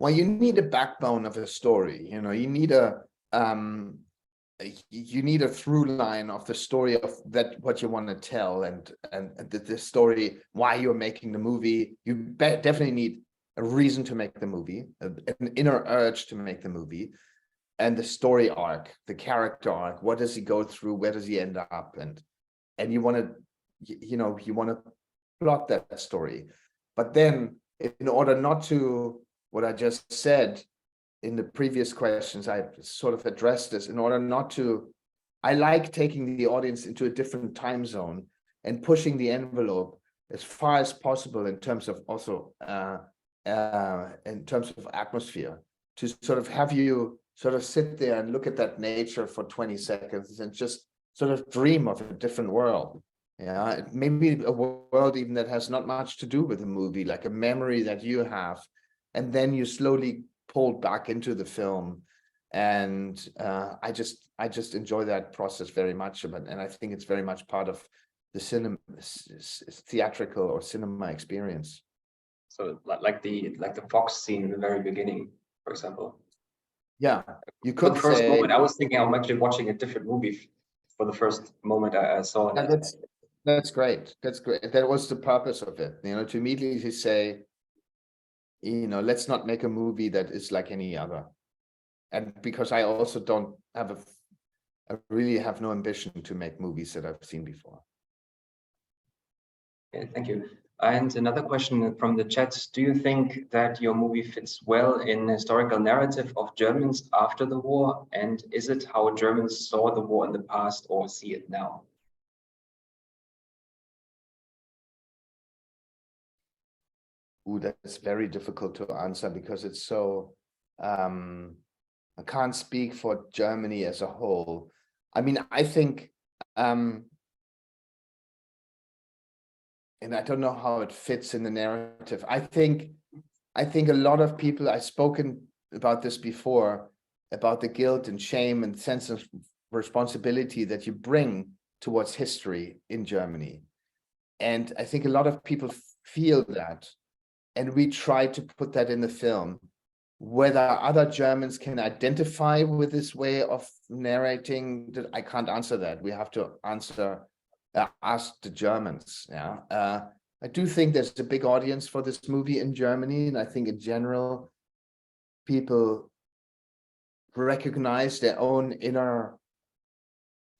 Well, you need a backbone of a story. You need a through line of the story of that, what you want to tell, and the story, why you're making the movie. You definitely need a reason to make the movie, an inner urge to make the movie, and the story arc, the character arc. What does he go through? Where does he end up? and you want to, you want to plot that story. But then, in order not to, what I just said in the previous questions, I sort of addressed this, in order not to, I like taking the audience into a different time zone and pushing the envelope as far as possible in terms of also, in terms of atmosphere, to sort of have you sort of sit there and look at that nature for 20 seconds and just sort of dream of a different world. Yeah, maybe a world even that has not much to do with the movie, like a memory that you have, and then you slowly pulled back into the film. And I just enjoy that process very much, and I think it's very much part of the theatrical or cinema experience. So like the Fox scene in the very beginning, for example. Yeah, you could the first say, moment I was thinking I'm actually watching a different movie for the first moment I saw that. That's great. That's great. That was the purpose of it, to immediately say, let's not make a movie that is like any other. And because I also don't have I really have no ambition to make movies that I've seen before. Okay, thank you. And another question from the chat: do you think that your movie fits well in the historical narrative of Germans after the war? And is it how Germans saw the war in the past or see it now? Ooh, that's very difficult to answer because it's so, I can't speak for Germany as a whole. I mean, I think, and I don't know how it fits in the narrative. I think a lot of people, I've spoken about this before, about the guilt and shame and sense of responsibility that you bring towards history in Germany. And I think a lot of people feel that. And we try to put that in the film. Whether other Germans can identify with this way of narrating, I can't answer that. We have to ask the Germans. Yeah, I do think there's a big audience for this movie in Germany, and I think in general, people recognize their own inner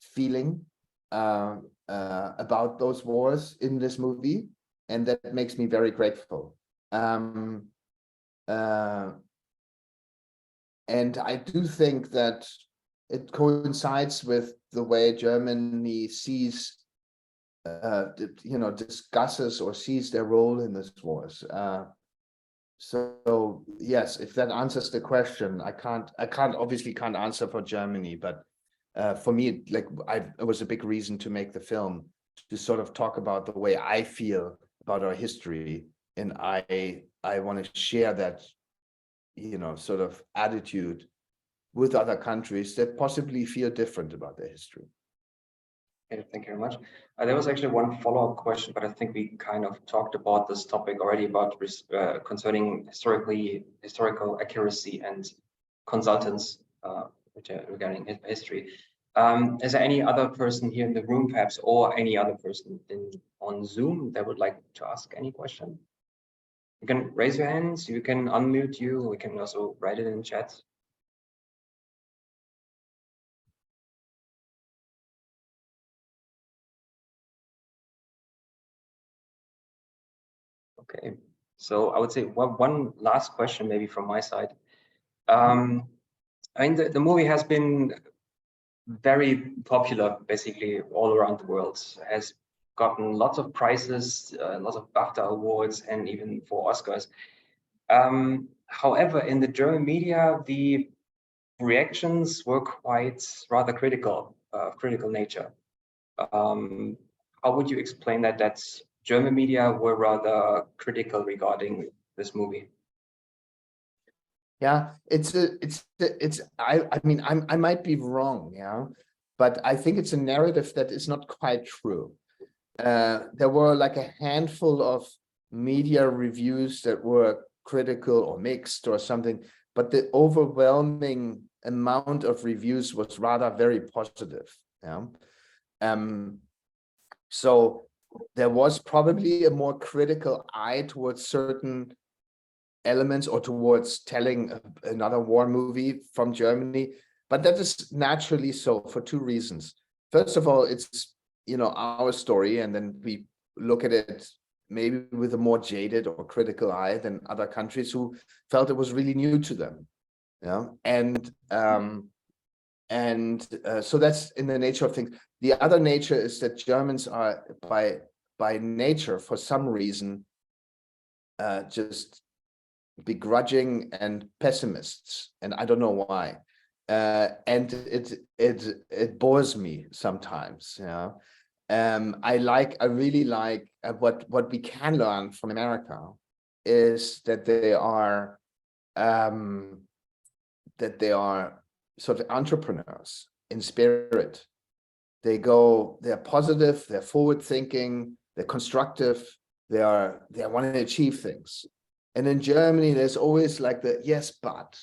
feeling about those wars in this movie, and that makes me very grateful. And I do think that it coincides with the way Germany sees, discusses or sees their role in this wars. So yes, if that answers the question, I obviously can't answer for Germany, but for me, it was a big reason to make the film, to sort of talk about the way I feel about our history. And I want to share that, sort of attitude with other countries that possibly feel different about their history. Okay, thank you very much. There was actually one follow-up question, but I think we kind of talked about this topic already, about concerning historical accuracy and consultants regarding history. Is there any other person here in the room, perhaps, or any other person on Zoom that would like to ask any question? You can raise your hands, you can unmute you, we can also write it in chat. Okay, so I would say one last question maybe from my side. I mean, the movie has been very popular basically all around the world, has gotten lots of prizes, lots of BAFTA awards, and even for Oscars. However, in the German media, the reactions were rather critical nature. How would you explain that German media were rather critical regarding this movie? Yeah, I mean, I might be wrong, yeah, but I think it's a narrative that is not quite true. There were like a handful of media reviews that were critical or mixed or something, but the overwhelming amount of reviews was rather very positive. Yeah. So there was probably a more critical eye towards certain elements or towards telling another war movie from Germany, but that is naturally so for two reasons. First of all, it's our story, and then we look at it maybe with a more jaded or critical eye than other countries who felt it was really new to them. So that's in the nature of things. The other nature is that Germans are by nature, for some reason, just begrudging and pessimists, and I don't know why. And it bores me sometimes. I really like what we can learn from America is that they are sort of entrepreneurs in spirit. They're positive, they're forward thinking, they're constructive, they want to achieve things. And in Germany, there's always like the yes, but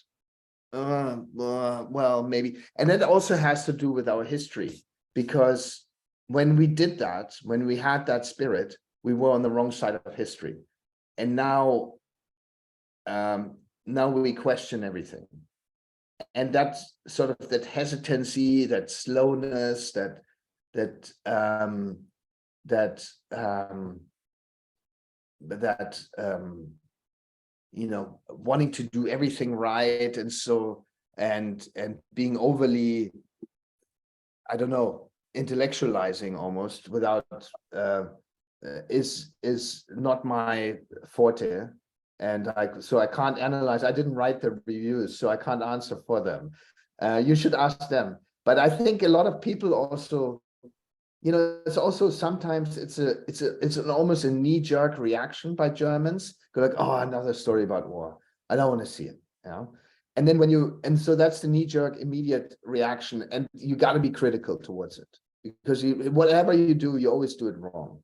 well, maybe. And that also has to do with our history, because when we did that, when we had that spirit, we were on the wrong side of history. And now we question everything. And that's sort of that hesitancy, that slowness, wanting to do everything right, and being overly, I don't know, intellectualizing almost without is not my forte. And so I can't analyze. I didn't write the reviews, so I can't answer for them. You should ask them. But I think a lot of people also, it's also sometimes it's an almost a knee-jerk reaction by Germans. Go like, oh, another story about war. I don't want to see it. And then so that's the knee-jerk immediate reaction, and you got to be critical towards it, because whatever you do, you always do it wrong.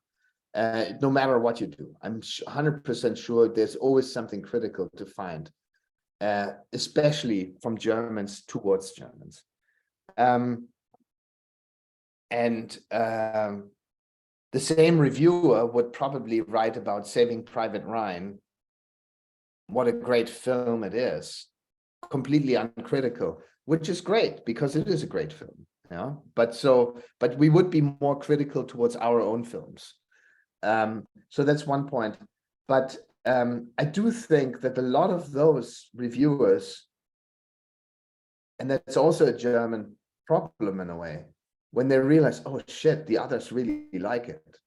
No matter what you do, I'm 100% sure there's always something critical to find, especially from Germans towards Germans. The same reviewer would probably write about Saving Private Ryan. What a great film it is, completely uncritical, which is great because it is a great film. But we would be more critical towards our own films. So that's one point. But I do think that a lot of those reviewers, and that's also a German problem in a way, when they realize, oh shit, the others really like it.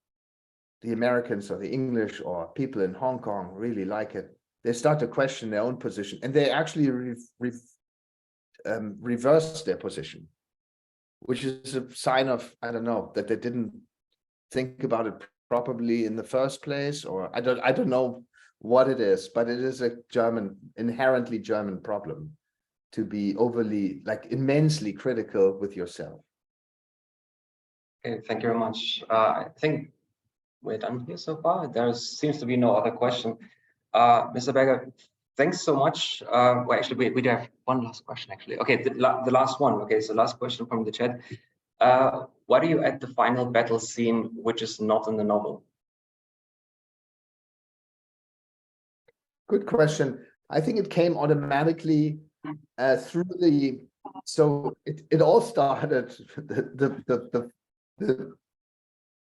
The Americans or the English or people in Hong Kong really like it. They start to question their own position, and they actually reverse their position, which is a sign of, I don't know, that they didn't think about it properly in the first place, or I don't know what it is, but it is a inherently German problem to be overly, like, immensely critical with yourself. Okay, thank you very much. I think we're done here so far. There seems to be no other question. Mr. Berger, thanks so much. Well, actually, we do have one last question, actually. Okay, the last one. Okay, so last question from the chat. Why do you add the final battle scene, which is not in the novel? Good question. I think it came automatically through the. So it all started.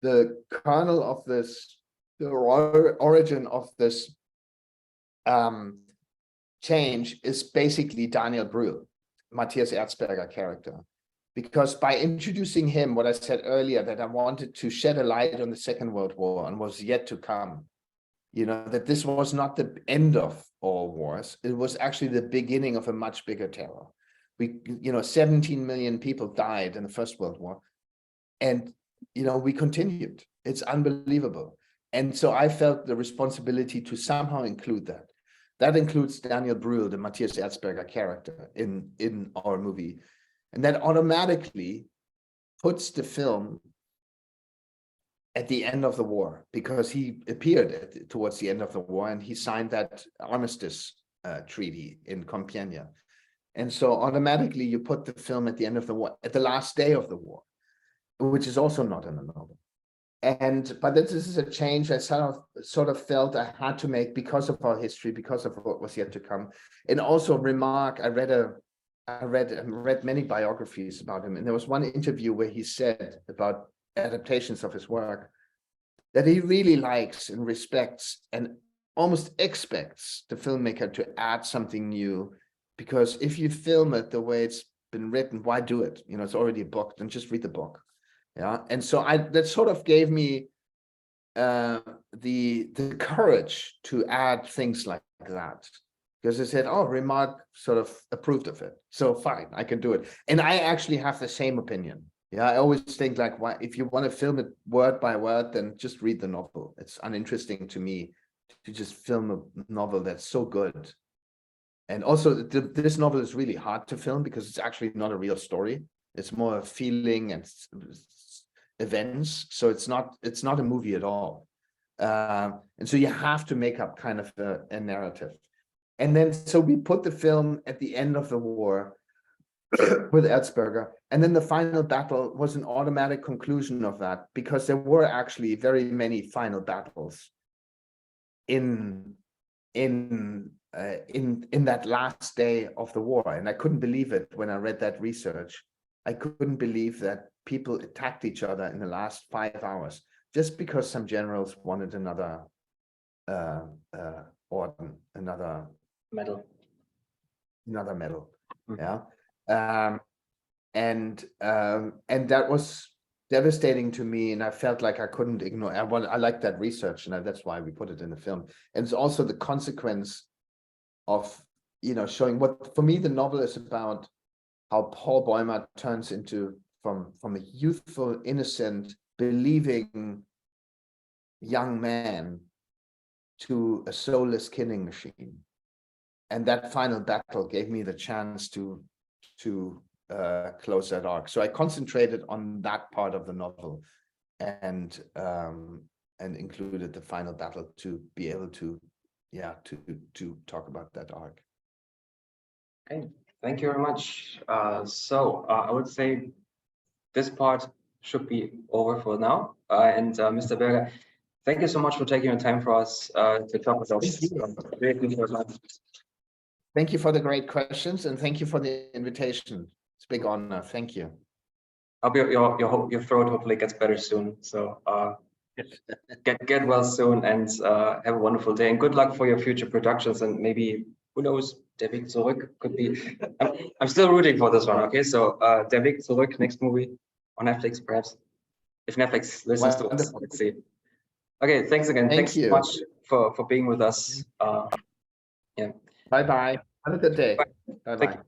The kernel of this, the origin of this change is basically Daniel Brühl, Matthias Erzberger character. Because by introducing him, what I said earlier, that I wanted to shed a light on the Second World War and was yet to come, that this was not the end of all wars. It was actually the beginning of a much bigger terror. 17 million people died in the First World War. And, we continued. It's unbelievable. And so I felt the responsibility to somehow include that. That includes Daniel Brühl, the Matthias Erzberger character in our movie. And that automatically puts the film at the end of the war, because he appeared towards the end of the war and he signed that armistice treaty in Compiègne. And so automatically you put the film at the end of the war, at the last day of the war, which is also not in the novel. But this is a change I sort of felt I had to make because of our history, because of what was yet to come. And also I read many biographies about him, and there was one interview where he said about adaptations of his work, that he really likes and respects and almost expects the filmmaker to add something new, because if you film it the way it's been written, why do it? You know, it's already a book, then just read the book. Yeah, and so that sort of gave me the courage to add things like that, because I said, oh, Remarque sort of approved of it, so fine, I can do it. And I actually have the same opinion. Yeah, I always think like, why, if you want to film it word by word, then just read the novel. It's uninteresting to me to just film a novel that's so good. And also, this novel is really hard to film because it's actually not a real story. It's more a feeling and events. So it's not a movie at all. And so you have to make up kind of a narrative. And then, so we put the film at the end of the war with Erzberger. And then the final battle was an automatic conclusion of that, because there were actually very many final battles in that last day of the war. And I couldn't believe it when I read that research. I couldn't believe that people attacked each other in the last 5 hours just because some generals wanted another orden, another medal. Yeah. And that was devastating to me, and I felt like I couldn't ignore. I like that research, and that's why we put it in the film. And it's also the consequence of, you know, showing what, for me, the novel is about how Paul Bäumer turns into from a youthful, innocent, believing young man to a soulless killing machine. And that final battle gave me the chance to close that arc. So I concentrated on that part of the novel and included the final battle to be able to talk about that arc. Okay, thank you very much. So I would say this part should be over for now. And Mr. Berger, thank you so much for taking the time for us to talk with us. Thank you for the great questions, and thank you for the invitation. It's a big honor. Thank you. I hope your throat hopefully gets better soon. So get well soon, and have a wonderful day. And good luck for your future productions. And maybe, who knows, Der Weg zurück could be. I'm still rooting for this one. Okay, so Der Weg zurück, next movie on Netflix, perhaps. If Netflix listens to us, let's see. Okay, thanks again. Thanks so much for being with us. Yeah. Bye bye. Have a good day. Bye bye.